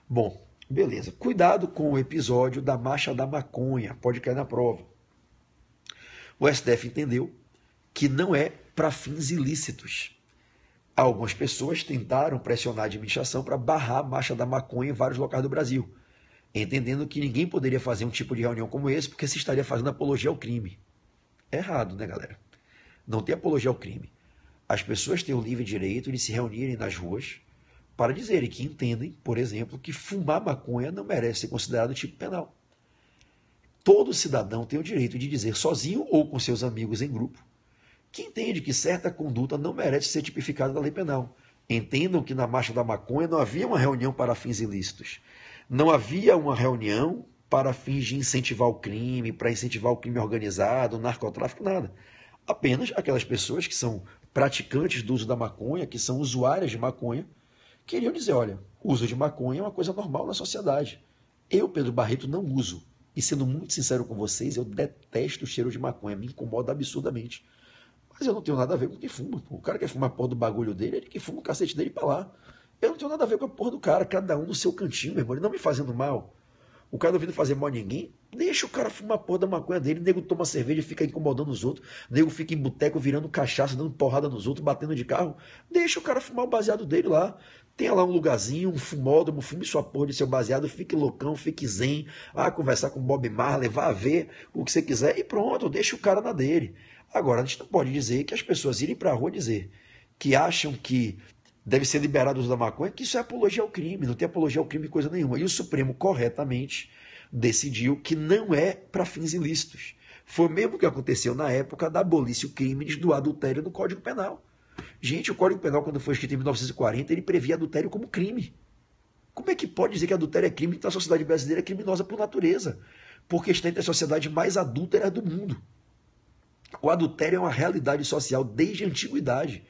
B: Bom, beleza. Cuidado com o episódio da marcha da maconha. Pode cair na prova. O STF entendeu que não é para fins ilícitos. Algumas pessoas tentaram pressionar a administração para barrar a marcha da maconha em vários locais do Brasil, entendendo que ninguém poderia fazer um tipo de reunião como esse porque se estaria fazendo apologia ao crime. É errado, né, galera? Não tem apologia ao crime. As pessoas têm o livre direito de se reunirem nas ruas para dizerem que entendem, por exemplo, que fumar maconha não merece ser considerado tipo penal. Todo cidadão tem o direito de dizer sozinho ou com seus amigos em grupo que entende que certa conduta não merece ser tipificada da lei penal. Entendam que na marcha da maconha não havia uma reunião para fins ilícitos. Não havia uma reunião para fins de incentivar o crime, para incentivar o crime organizado, o narcotráfico, nada. Apenas aquelas pessoas que são praticantes do uso da maconha, que são usuárias de maconha, queriam dizer, olha, o uso de maconha é uma coisa normal na sociedade. Eu, Pedro Barreto, não uso. E sendo muito sincero com vocês, eu detesto o cheiro de maconha, me incomoda absurdamente. Mas eu não tenho nada a ver com quem fuma. O cara quer fumar a porra do bagulho dele, ele que fuma o cacete dele pra lá. Eu não tenho nada a ver com a porra do cara, cada um no seu cantinho, meu irmão, ele não me fazendo mal. O cara não vindo fazer mal a ninguém, deixa o cara fumar a porra da maconha dele, o nego toma cerveja e fica incomodando os outros, o nego fica em boteco virando cachaça, dando porrada nos outros, batendo de carro, deixa o cara fumar o baseado dele lá. Tenha lá um lugarzinho, um fumódromo, fume sua porra de seu baseado, fique loucão, fique zen, conversar com Bob Marley, vá ver o que você quiser e pronto, deixa o cara na dele. Agora, a gente não pode dizer que as pessoas irem para a rua dizer que acham que deve ser liberado o uso da maconha, que isso é apologia ao crime, não tem apologia ao crime coisa nenhuma. E o Supremo corretamente decidiu que não é para fins ilícitos. Foi o mesmo que aconteceu na época da abolição crimes do adultério no Código Penal. Gente, o Código Penal, quando foi escrito em 1940, ele previa adultério como crime. Como é que pode dizer que adultério é crime, então a sociedade brasileira é criminosa por natureza? Porque está entre as sociedades mais adúlteras do mundo. O adultério é uma realidade social desde a antiguidade.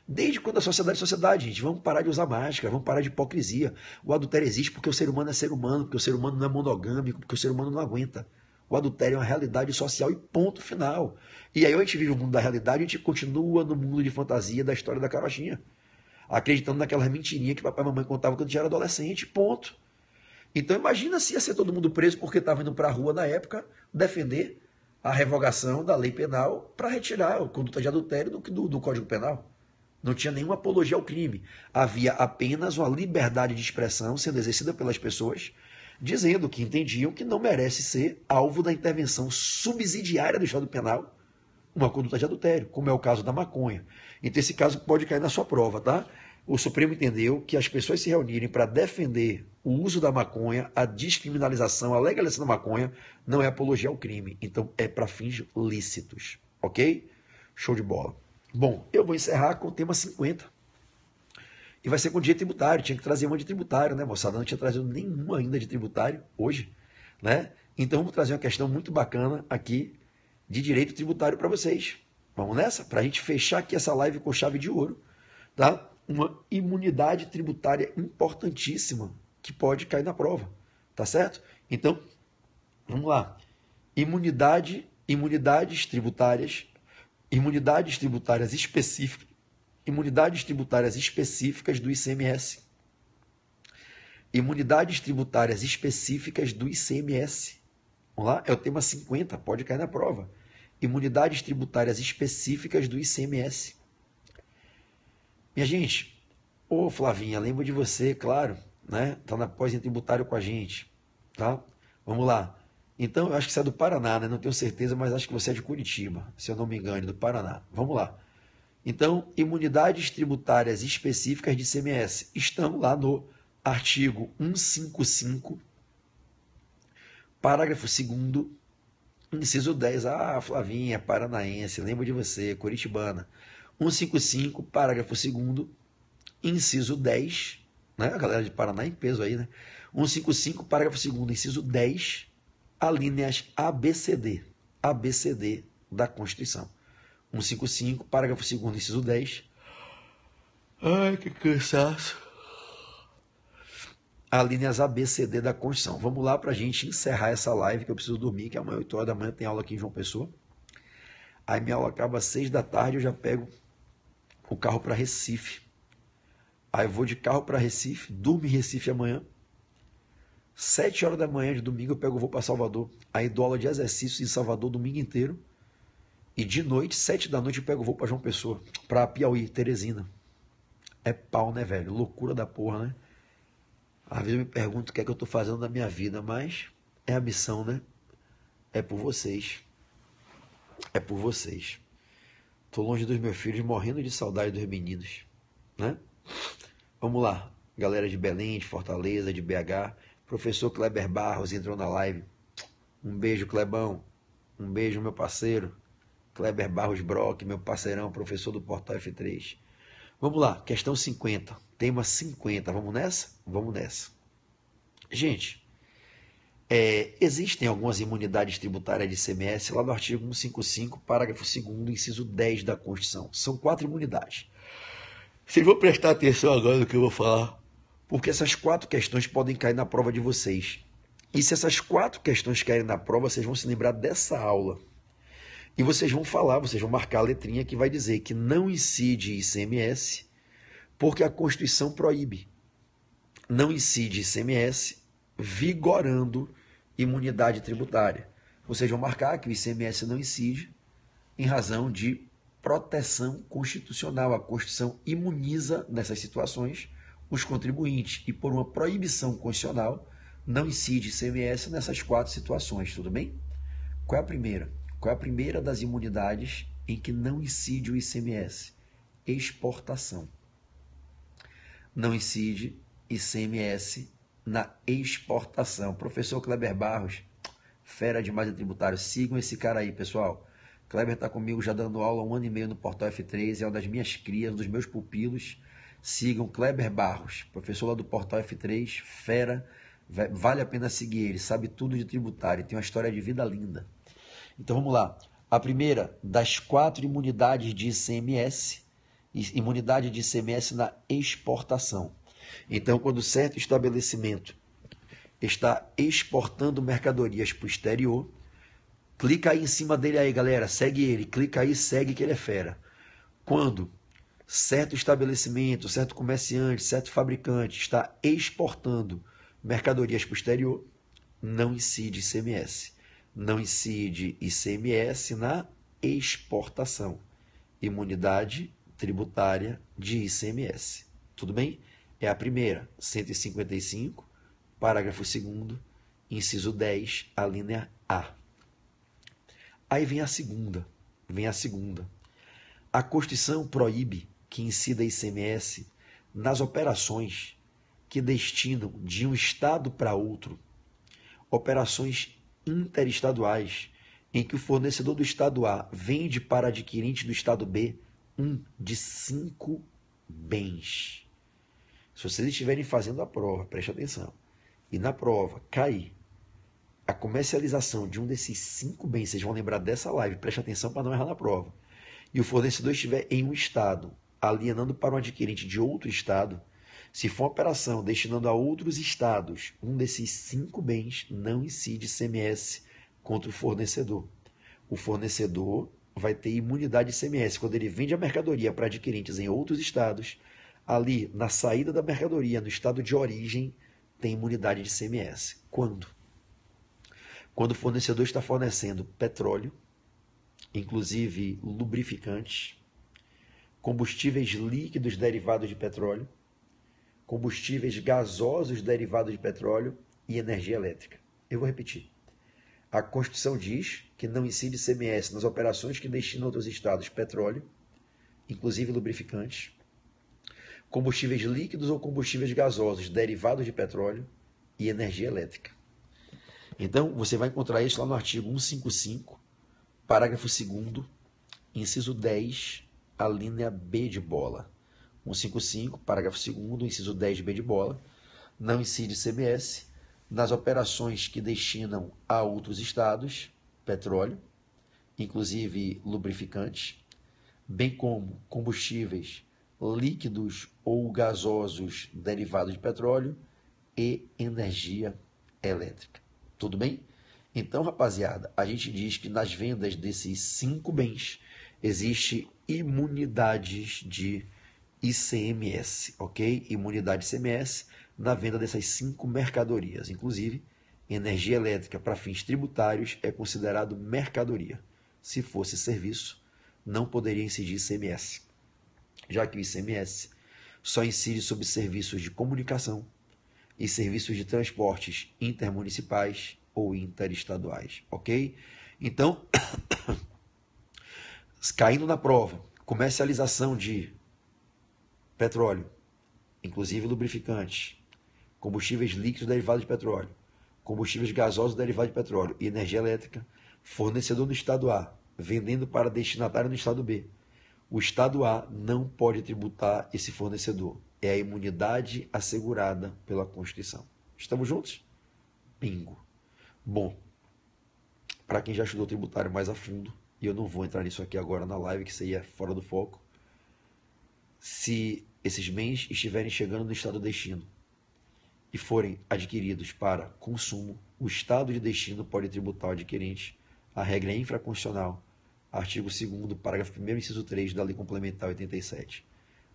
B: Desde quando a sociedade é sociedade, gente. Vamos parar de usar máscara, vamos parar de hipocrisia. O adultério existe porque o ser humano é ser humano, porque o ser humano não é monogâmico, porque o ser humano não aguenta. O adultério é uma realidade social e ponto final. E aí a gente vive o mundo da realidade e a gente continua no mundo de fantasia da história da carochinha. Acreditando naquelas mentirinhas que papai e mamãe contavam quando a gente era adolescente, ponto. Então imagina se ia ser todo mundo preso porque estava indo para a rua na época defender a revogação da lei penal para retirar a conduta de adultério do Código Penal. Não tinha nenhuma apologia ao crime. Havia apenas uma liberdade de expressão sendo exercida pelas pessoas, dizendo que entendiam que não merece ser alvo da intervenção subsidiária do Estado Penal uma conduta de adultério, como é o caso da maconha. Então esse caso pode cair na sua prova, tá? O Supremo entendeu que as pessoas se reunirem para defender o uso da maconha, a descriminalização, a legalização da maconha, não é apologia ao crime. Então é para fins lícitos, ok? Show de bola. Bom, eu vou encerrar com o tema 50. E vai ser com direito tributário. Tinha que trazer uma de tributário, né, moçada? Não tinha trazido nenhuma ainda de tributário hoje, né? Então vamos trazer uma questão muito bacana aqui de direito tributário para vocês. Vamos nessa? Para a gente fechar aqui essa live com chave de ouro, tá? Uma imunidade tributária importantíssima que pode cair na prova, tá certo? Então, vamos lá. Imunidades tributárias específicas do ICMS. Imunidades tributárias específicas do ICMS. Vamos lá? É o tema 50, pode cair na prova. Imunidades tributárias específicas do ICMS. Minha gente, ô Flavinha, lembro de você, claro, né? Tá na pós em tributário com a gente, tá? Vamos lá. Então, eu acho que você é do Paraná, né? Não tenho certeza, mas acho que você é de Curitiba, se eu não me engano, do Paraná. Vamos lá. Então, imunidades tributárias específicas de ICMS estão lá no artigo 155, parágrafo 2º, inciso 10. Ah, Flavinha, paranaense, lembro de você, curitibana. 155, parágrafo 2º, inciso 10, né? A galera de Paraná em peso aí, né? 155, parágrafo 2º, inciso 10, alíneas ABCD, ABCD da Constituição. 155, parágrafo 2º, inciso 10. Ai, que cansaço. Alíneas ABCD da Constituição. Vamos lá para a gente encerrar essa live, que eu preciso dormir, que amanhã, 8 horas da manhã, tem aula aqui em João Pessoa. Aí minha aula acaba às 6 da tarde, eu já pego o carro para Recife. Aí eu vou de carro para Recife, durmo em Recife amanhã. 7 horas da manhã de domingo eu pego o voo para Salvador. Aí dou aula de exercícios em Salvador o domingo inteiro. E de noite, 7 da noite, eu pego o voo para João Pessoa, para Piauí, Teresina. É pau, né, velho? Loucura da porra, né? Às vezes eu me pergunto o que é que eu tô fazendo na minha vida, mas é a missão, né? É por vocês. É por vocês. Tô longe dos meus filhos, morrendo de saudade dos meninos, né? Vamos lá, galera de Belém, de Fortaleza, de BH. Professor Kleber Barros entrou na live. Um beijo, Clebão. Um beijo, meu parceiro. Kleber Barros Brock, meu parceirão, professor do Portal F3. Vamos lá, questão 50. Tema 50. Vamos nessa? Vamos nessa. Gente, existem algumas imunidades tributárias de ICMS lá no artigo 155, parágrafo 2º, inciso 10 da Constituição. São 4 imunidades. Vocês vão prestar atenção agora no que eu vou falar, porque essas 4 questões podem cair na prova de vocês. E se essas 4 questões caírem na prova, vocês vão se lembrar dessa aula. E vocês vão falar, vocês vão marcar a letrinha que vai dizer que não incide ICMS, porque a Constituição proíbe. Não incide ICMS, vigorando imunidade tributária. Vocês vão marcar que o ICMS não incide em razão de proteção constitucional. A Constituição imuniza, nessas situações, os contribuintes. E por uma proibição constitucional, não incide ICMS nessas 4 situações. Tudo bem? Qual é a primeira? Qual é a primeira das imunidades em que não incide o ICMS? Exportação. Não incide ICMS na exportação. Professor Kleber Barros, fera demais em tributário. Sigam esse cara aí, pessoal. Kleber está comigo já dando aula há 1 ano e meio no Portal F3, é uma das minhas crias, um dos meus pupilos. Sigam Kleber Barros, professor lá do Portal F3, fera, vale a pena seguir ele, sabe tudo de tributário, tem uma história de vida linda. Então vamos lá. A primeira das 4 imunidades de ICMS, imunidade de ICMS na exportação. Então, quando certo estabelecimento está exportando mercadorias para o exterior, clica aí em cima dele aí, galera, segue ele, clica aí, segue que ele é fera. Quando certo estabelecimento, certo comerciante, certo fabricante está exportando mercadorias para o exterior, não incide ICMS. Não incide ICMS na exportação. Imunidade tributária de ICMS. Tudo bem? É a primeira, 155, parágrafo 2º, inciso 10, a linha A. Aí vem a segunda. A Constituição proíbe que incida ICMS nas operações que destinam de um estado para outro, operações interestaduais, em que o fornecedor do estado A vende para adquirente do estado B um de 5 bens. Se vocês estiverem fazendo a prova, preste atenção, e na prova cair a comercialização de um desses 5 bens, vocês vão lembrar dessa live, preste atenção para não errar na prova, e o fornecedor estiver em um estado alienando para um adquirente de outro estado, se for uma operação destinando a outros estados um desses 5 bens, não incide ICMS contra o fornecedor. O fornecedor vai ter imunidade de ICMS quando ele vende a mercadoria para adquirentes em outros estados. Ali, na saída da mercadoria, no estado de origem, tem imunidade de ICMS. Quando? Quando o fornecedor está fornecendo petróleo, inclusive lubrificantes, combustíveis líquidos derivados de petróleo, combustíveis gasosos derivados de petróleo e energia elétrica. Eu vou repetir. A Constituição diz que não incide ICMS nas operações que destinam a outros estados petróleo, inclusive lubrificantes, combustíveis líquidos ou combustíveis gasosos derivados de petróleo e energia elétrica. Então, você vai encontrar isso lá no artigo 155, parágrafo 2º, inciso 10, a linha B de bola. 155, parágrafo 2º, inciso 10, B de bola. Não incide ICMS nas operações que destinam a outros estados petróleo, inclusive lubrificantes, bem como combustíveis líquidos ou gasosos derivados de petróleo e energia elétrica. Tudo bem? Então, rapaziada, a gente diz que nas vendas desses 5 bens existe imunidades de ICMS, ok? Imunidade de ICMS na venda dessas 5 mercadorias. Inclusive, energia elétrica para fins tributários é considerado mercadoria. Se fosse serviço, não poderia incidir ICMS, já que o ICMS só incide sobre serviços de comunicação e serviços de transportes intermunicipais ou interestaduais, ok? Então, caindo na prova, comercialização de petróleo, inclusive lubrificantes, combustíveis líquidos derivados de petróleo, combustíveis gasosos derivados de petróleo e energia elétrica, fornecedor no estado A, vendendo para destinatário no estado B. O estado A não pode tributar esse fornecedor. É a imunidade assegurada pela Constituição. Estamos juntos? Bingo. Bom, para quem já estudou tributário mais a fundo, e eu não vou entrar nisso aqui agora na live, que isso aí é fora do foco, se esses bens estiverem chegando no estado de destino e forem adquiridos para consumo, o estado de destino pode tributar o adquirente. A regra é infraconstitucional, artigo 2º, parágrafo 1º, inciso 3 da Lei Complementar 87.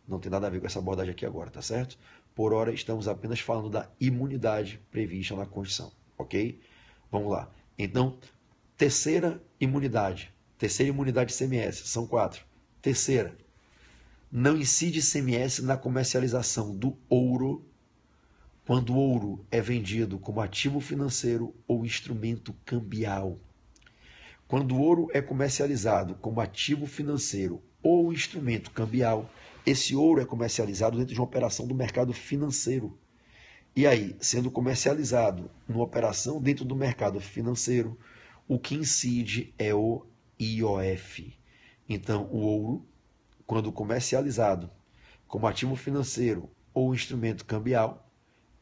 B: Não tem nada a ver com essa abordagem aqui agora, tá certo? Por hora, estamos apenas falando da imunidade prevista na Constituição, ok? Vamos lá. Então, terceira imunidade de ICMS, são 4. Terceira, não incide ICMS na comercialização do ouro, quando o ouro é vendido como ativo financeiro ou instrumento cambial. Quando o ouro é comercializado como ativo financeiro ou instrumento cambial, esse ouro é comercializado dentro de uma operação do mercado financeiro. E aí, sendo comercializado numa operação dentro do mercado financeiro, o que incide é o IOF. Então, o ouro, quando comercializado como ativo financeiro ou instrumento cambial,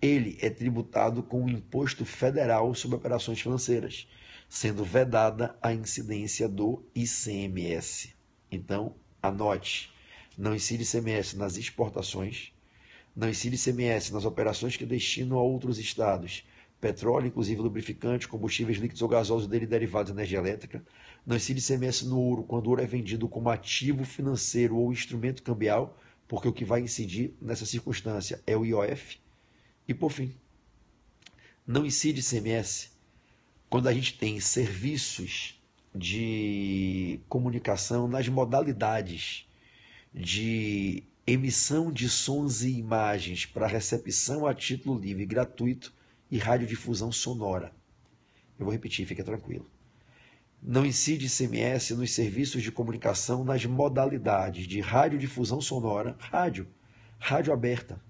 B: ele é tributado com o imposto federal sobre operações financeiras, sendo vedada a incidência do ICMS. Então, anote, não incide ICMS nas exportações, não incide ICMS nas operações que destinam a outros estados, petróleo, inclusive lubrificante, combustíveis líquidos ou gasosos dele derivados de energia elétrica, não incide ICMS no ouro, quando o ouro é vendido como ativo financeiro ou instrumento cambial, porque o que vai incidir nessa circunstância é o IOF. E, por fim, não incide ICMS quando a gente tem serviços de comunicação nas modalidades de emissão de sons e imagens para recepção a título livre, gratuito e radiodifusão sonora. Eu vou repetir, fica tranquilo. Não incide ICMS nos serviços de comunicação nas modalidades de radiodifusão sonora, rádio aberta,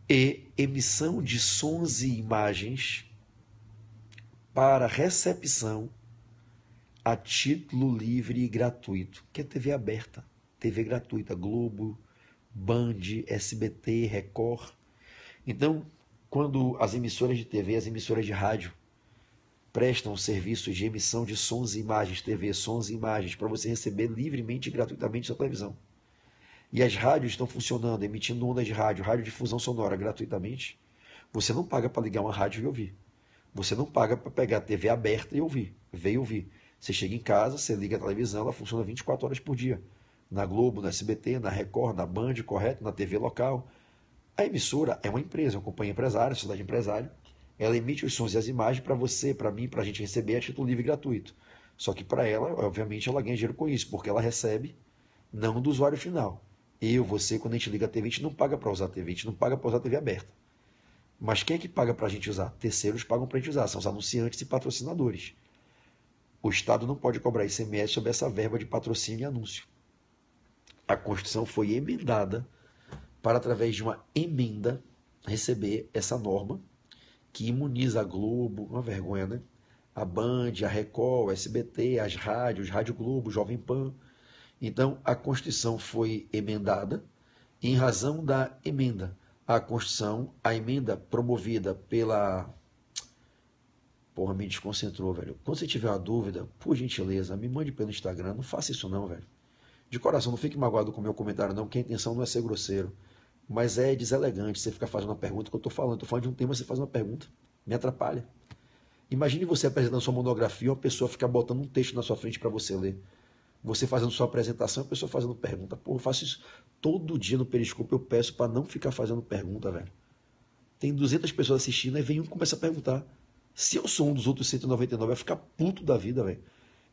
B: e emissão de sons e imagens para recepção a título livre e gratuito, que é TV aberta, TV gratuita, Globo, Band, SBT, Record. Então, quando as emissoras de TV, as emissoras de rádio prestam serviços de emissão de sons e imagens, TV, sons e imagens, para você receber livremente e gratuitamente sua televisão, e as rádios estão funcionando, emitindo ondas de rádio, radiodifusão sonora gratuitamente, você não paga para ligar uma rádio e ouvir. Você não paga para pegar a TV aberta e ouvir, ver e ouvir. Você chega em casa, você liga a televisão, ela funciona 24 horas por dia. Na Globo, na SBT, na Record, na Band, correto? Na TV local. A emissora é uma empresa, uma companhia empresária, sociedade empresária. Ela emite os sons e as imagens para você, para mim, para a gente receber a título livre e gratuito. Só que para ela, obviamente, ela ganha dinheiro com isso, porque ela recebe não do usuário final. Eu, você, quando a gente liga a TV, a gente não paga para usar a TV, a gente não paga para usar a TV aberta. Mas quem é que paga para a gente usar? Terceiros pagam para a gente usar, são os anunciantes e patrocinadores. O Estado não pode cobrar ICMS sobre essa verba de patrocínio e anúncio. a Constituição foi emendada para, através de uma emenda, receber essa norma que imuniza a Globo, uma vergonha, né? A Band, a Record, o SBT, as rádios, Rádio Globo, Jovem Pan. Então, a Constituição foi emendada e, em razão da emenda à Constituição, a emenda promovida pela... Porra, me desconcentrou, velho. Quando você tiver uma dúvida, por gentileza, me mande pelo Instagram. Não faça isso não, velho. De coração, não fique magoado com o meu comentário, não, porque a intenção não é ser grosseiro. Mas é deselegante você ficar fazendo uma pergunta que eu estou falando. Estou falando de um tema, você faz uma pergunta. Me atrapalha. Imagine você apresentando sua monografia e uma pessoa ficar botando um texto na sua frente para você ler. Você fazendo sua apresentação e a pessoa fazendo pergunta. Pô, eu faço isso todo dia no Periscope. Eu peço para não ficar fazendo pergunta, velho. Tem 200 pessoas assistindo e vem um e começa a perguntar. Se eu sou um dos outros 199, vai ficar puto da vida, velho.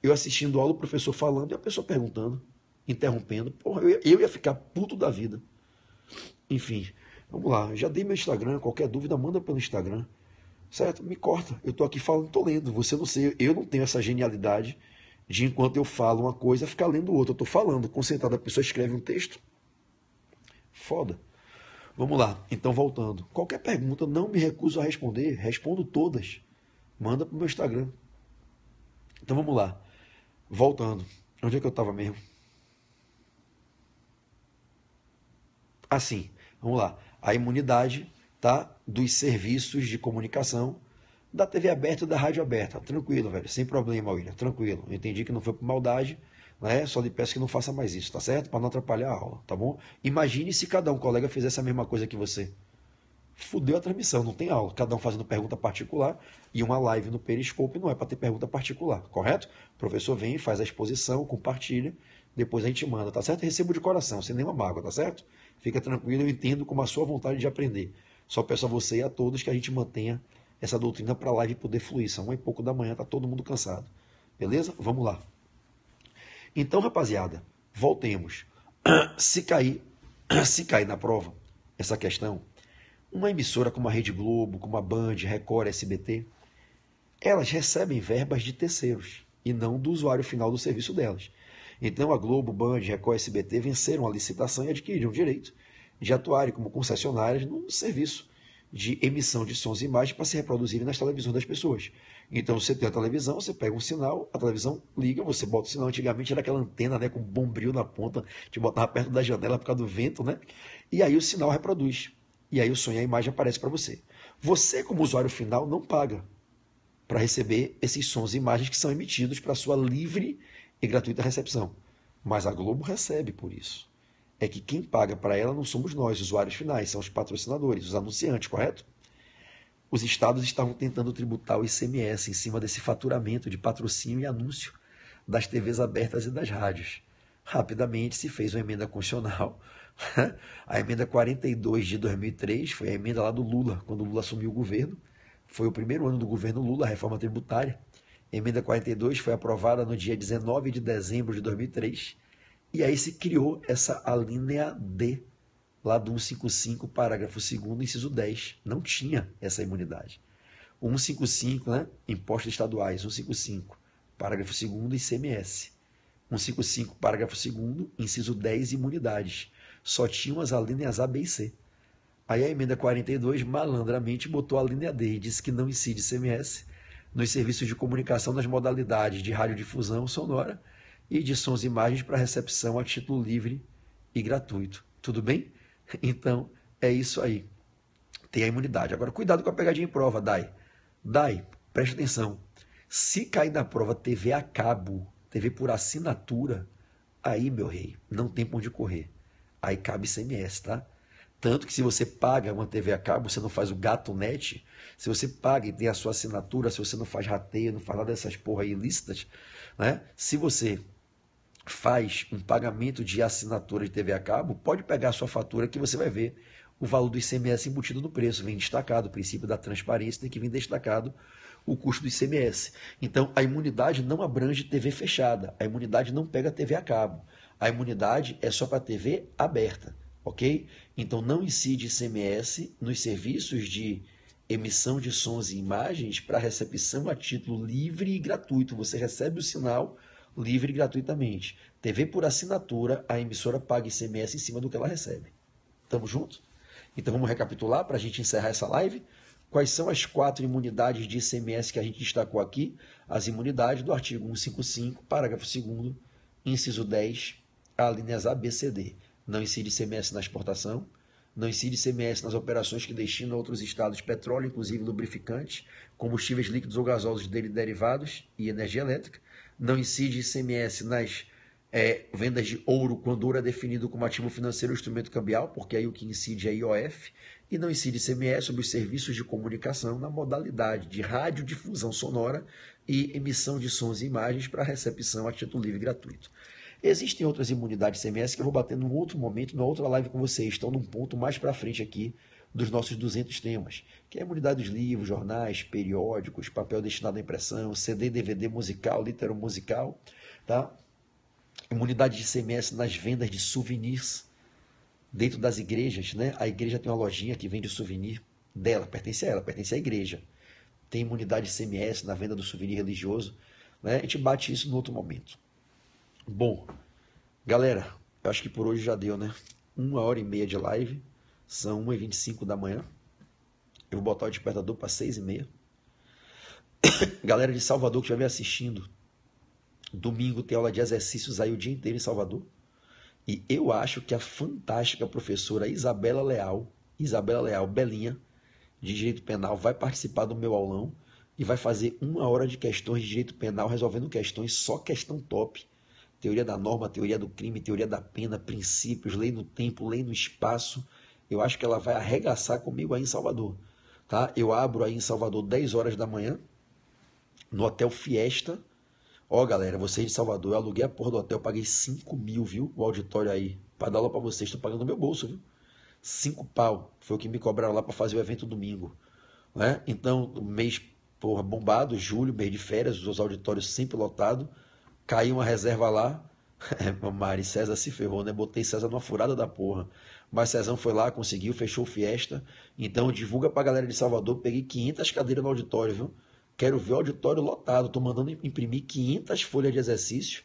B: Eu assistindo aula, o professor falando e a pessoa perguntando, interrompendo. Porra, eu ia ficar puto da vida. Enfim, vamos lá. Já dei meu Instagram. Qualquer dúvida, manda pelo Instagram. Certo? Me corta. Eu tô aqui falando, tô lendo. Você não sei, eu não tenho essa genialidade de, enquanto eu falo uma coisa, ficar lendo outra. Eu tô falando, concentrado. A pessoa escreve um texto. Foda. Vamos lá. Então, voltando. Qualquer pergunta, não me recuso a responder. Respondo todas. Manda pro meu Instagram. Então, vamos lá. Voltando. Onde é que eu tava mesmo? Assim, vamos lá. A imunidade, tá, dos serviços de comunicação da TV aberta e da rádio aberta. Tranquilo, velho. Sem problema, William. Tranquilo. Eu entendi que não foi por maldade, né? Só lhe peço que não faça mais isso, tá certo? Para não atrapalhar a aula, tá bom? Imagine se cada colega fizesse a mesma coisa que você. Fudeu a transmissão, não tem aula. Cada um fazendo pergunta particular e uma live no Periscope não é para ter pergunta particular, correto? O professor vem, faz a exposição, compartilha, depois a gente manda, tá certo? Recebo de coração, sem nenhuma mágoa, tá certo? Fica tranquilo, eu entendo como a sua vontade de aprender. Só peço a você e a todos que a gente mantenha essa doutrina para a live poder fluir. São 1h pouco da manhã, tá todo mundo cansado. Beleza? Vamos lá. Então, rapaziada, voltemos. Se cair na prova essa questão, uma emissora como a Rede Globo, como a Band, Record, SBT, elas recebem verbas de terceiros e não do usuário final do serviço delas. Então a Globo, Band, Record, SBT venceram a licitação e adquiriram o direito de atuarem como concessionárias no serviço de emissão de sons e imagens para se reproduzirem nas televisões das pessoas. Então você tem a televisão, você pega um sinal, a televisão liga, você bota o sinal. Antigamente era aquela antena, né, com bombril na ponta, te botava perto da janela por causa do vento, né? E aí o sinal reproduz. E aí o som e a imagem aparece para você. Você, como usuário final, não paga para receber esses sons e imagens que são emitidos para sua livre e gratuita recepção. Mas a Globo recebe por isso. É que quem paga para ela não somos nós, usuários finais, são os patrocinadores, os anunciantes, correto? Os estados estavam tentando tributar o ICMS em cima desse faturamento de patrocínio e anúncio das TVs abertas e das rádios. Rapidamente se fez uma emenda constitucional. A emenda 42 de 2003 foi a emenda lá do Lula, quando o Lula assumiu o governo. Foi o primeiro ano do governo Lula, a reforma tributária. A emenda 42 foi aprovada no dia 19 de dezembro de 2003. E aí se criou essa alínea D, lá do 155, parágrafo 2º, inciso 10. Não tinha essa imunidade. O 155, né? Impostos estaduais, 155, parágrafo 2º, ICMS. 155, parágrafo 2º, inciso 10, imunidades. Só tinham as alíneas A, B e C. Aí a emenda 42, malandramente, botou a linha D e disse que não incide ICMS nos serviços de comunicação nas modalidades de radiodifusão sonora e de sons e imagens para recepção a título livre e gratuito. Tudo bem? Então, é isso aí. Tem a imunidade. Agora, cuidado com a pegadinha em prova, Dai. Dai, preste atenção. Se cair na prova TV a cabo, TV por assinatura, aí, meu rei, não tem pra onde correr. Aí cabe ICMS, tá? Tanto que se você paga uma TV a cabo, você não faz o gato net, se você paga e tem a sua assinatura, se você não faz rateio, não faz nada dessas porra aí ilícitas, né? Se você faz um pagamento de assinatura de TV a cabo, pode pegar a sua fatura que você vai ver o valor do ICMS embutido no preço. Vem destacado, o princípio da transparência tem que vir destacado o custo do ICMS. Então, a imunidade não abrange TV fechada, a imunidade não pega TV a cabo. A imunidade é só para TV aberta, ok? Então, não incide ICMS nos serviços de emissão de sons e imagens para recepção a título livre e gratuito. Você recebe o sinal, livre e gratuitamente. TV por assinatura, a emissora paga ICMS em cima do que ela recebe. Tamo junto? Então vamos recapitular para a gente encerrar essa live. Quais são as 4 imunidades de ICMS que a gente destacou aqui? As imunidades do artigo 155, parágrafo 2º, inciso 10, alíneas A, B, C, D. Não incide ICMS na exportação, não incide ICMS nas operações que destinam a outros estados petróleo, inclusive lubrificantes, combustíveis líquidos ou gasosos dele derivados e energia elétrica. Não incide ICMS nas vendas de ouro, quando ouro é definido como ativo financeiro ou instrumento cambial, porque aí o que incide é IOF. E não incide ICMS sobre os serviços de comunicação na modalidade de radiodifusão sonora e emissão de sons e imagens para recepção a título livre e gratuito. Existem outras imunidades ICMS que eu vou bater num outro momento, numa outra live com vocês. Estão num ponto mais para frente aqui dos nossos 200 temas, que é a imunidade dos livros, jornais, periódicos, papel destinado à impressão, CD, DVD musical, litero musical, tá? Imunidade de ICMS nas vendas de souvenirs dentro das igrejas, né? A igreja tem uma lojinha que vende souvenir dela, pertence a ela, pertence à igreja. Tem imunidade de ICMS na venda do souvenir religioso, né? A gente bate isso no outro momento. Bom, galera, eu acho que por hoje já deu, né? 1h30 de live, são 1h25 da manhã. Eu vou botar o despertador para 6h30. Galera de Salvador que estiver assistindo, domingo tem aula de exercícios aí o dia inteiro em Salvador. E eu acho que a fantástica professora Isabela Leal, Belinha, de Direito Penal, vai participar do meu aulão e vai fazer 1 hora de questões de Direito Penal, resolvendo questões, só questão top. Teoria da norma, teoria do crime, teoria da pena, princípios, lei no tempo, lei no espaço. Eu acho que ela vai arregaçar comigo aí em Salvador. Tá? Eu abro aí em Salvador 10 horas da manhã, no Hotel Fiesta. Ó, galera, vocês de Salvador, eu aluguei a porra do hotel, paguei 5 mil, viu? O auditório aí, para dar aula para vocês, estou pagando no meu bolso, viu? 5 pau, foi o que me cobraram lá para fazer o evento domingo. Né? Então, mês, porra, bombado, julho, mês de férias, os auditórios sempre lotados. Caiu uma reserva lá, Mari, César se ferrou, né? Botei César numa furada da porra. Mas Cezão foi lá, conseguiu, fechou o Fiesta. Então, divulga pra galera de Salvador, peguei 500 cadeiras no auditório, viu? Quero ver o auditório lotado. Tô mandando imprimir 500 folhas de exercício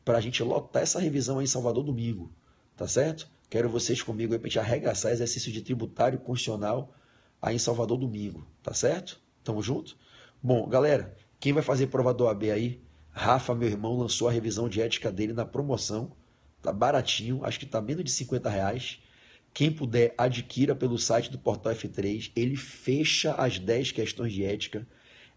B: pra gente lotar essa revisão aí em Salvador domingo. Tá certo? Quero vocês comigo aí pra gente arregaçar exercício de tributário constitucional aí em Salvador domingo. Tá certo? Tamo junto? Bom, galera, quem vai fazer prova do OAB aí? Rafa, meu irmão, lançou a revisão de ética dele na promoção. Tá baratinho, acho que tá menos de R$50. Quem puder, adquira pelo site do Portal F3. Ele fecha as 10 questões de ética.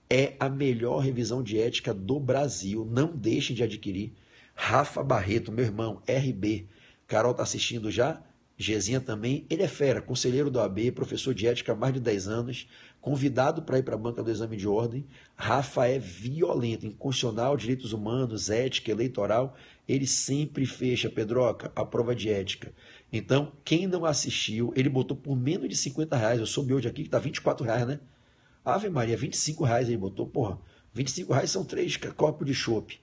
B: É a melhor revisão de ética do Brasil. Não deixem de adquirir. Rafa Barreto, meu irmão, RB. Carol tá assistindo já? Gezinha também. Ele é fera, conselheiro do OAB, professor de ética há mais de 10 anos, convidado para ir para a banca do exame de ordem. Rafa é violento, inconstitucional, direitos humanos, ética, eleitoral. Ele sempre fecha, Pedroca, a prova de ética. Então, quem não assistiu, ele botou por menos de R$50. Eu soube hoje aqui que tá R$24, né? Ave Maria, R$25 ele botou. Porra, R$25 são 3 copos de chopp,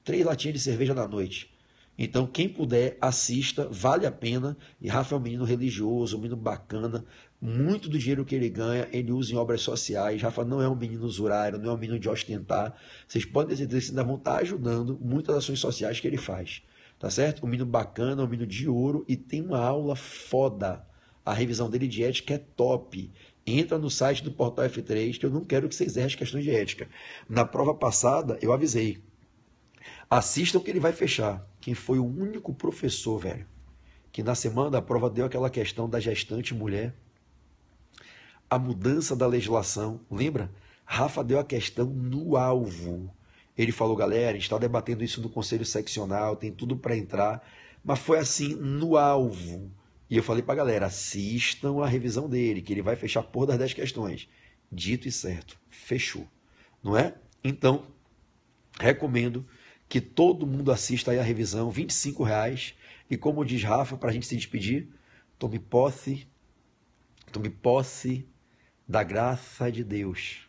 B: 3 latinhas de cerveja na noite. Então, quem puder, assista, vale a pena. E Rafa é um menino religioso, um menino bacana. Muito do dinheiro que ele ganha, ele usa em obras sociais. Rafa não é um menino usurário, não é um menino de ostentar. Vocês podem ter certeza que ainda vão estar ajudando muitas ações sociais que ele faz. Tá certo? Um menino bacana, um menino de ouro e tem uma aula foda. A revisão dele de ética é top. Entra no site do Portal F3, que eu não quero que vocês errem as questões de ética. Na prova passada, eu avisei. Assistam que ele vai fechar. Quem foi o único professor, velho, que na semana da prova deu aquela questão da gestante mulher, a mudança da legislação, lembra? Rafa deu a questão no alvo. Ele falou, galera, a gente está debatendo isso no conselho seccional, tem tudo para entrar, mas foi assim, no alvo. E eu falei para a galera, assistam a revisão dele, que ele vai fechar por das 10 questões. Dito e certo, fechou. Não é? Então, recomendo que todo mundo assista aí a revisão, R$25. E como diz Rafa, para a gente se despedir, tome posse da graça de Deus.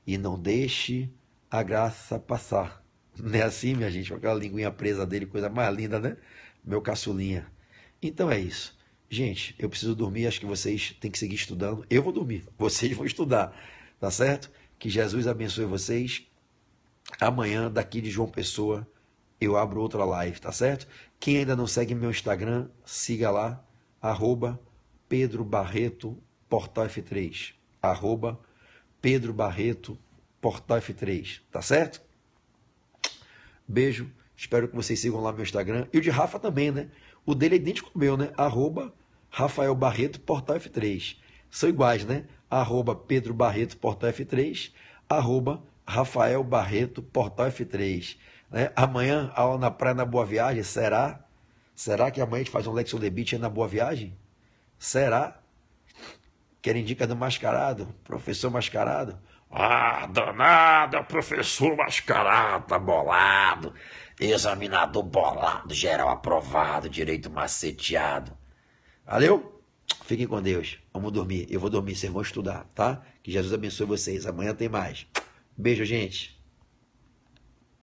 B: E não deixe a graça passar. Não é assim, minha gente? Com aquela linguinha presa dele, coisa mais linda, né? Meu caçulinha. Então é isso. Gente, eu preciso dormir, acho que vocês têm que seguir estudando. Eu vou dormir, vocês vão estudar, tá certo? Que Jesus abençoe vocês. Amanhã, daqui de João Pessoa, eu abro outra live, tá certo? Quem ainda não segue meu Instagram, siga lá, Pedro Barreto Portal F3. Pedro Barreto Portal F3, tá certo? Beijo, espero que vocês sigam lá meu Instagram. E o de Rafa também, né? O dele é idêntico ao meu, né? Rafael Barreto Portal F3. São iguais, né? Pedro Barreto Portal F3, Rafael Barreto Portal F3. Né? Amanhã, aula na praia na Boa Viagem, será? Será que amanhã a gente faz um Lex on the Beach aí na Boa Viagem? Será? Querem dica do mascarado? Professor mascarado?
C: Ah, danado, é o professor mascarado, tá bolado. Examinador bolado, geral aprovado, direito maceteado.
B: Valeu? Fiquem com Deus. Vamos dormir. Eu vou dormir, vocês vão estudar, tá? Que Jesus abençoe vocês. Amanhã tem mais. Beijo, gente.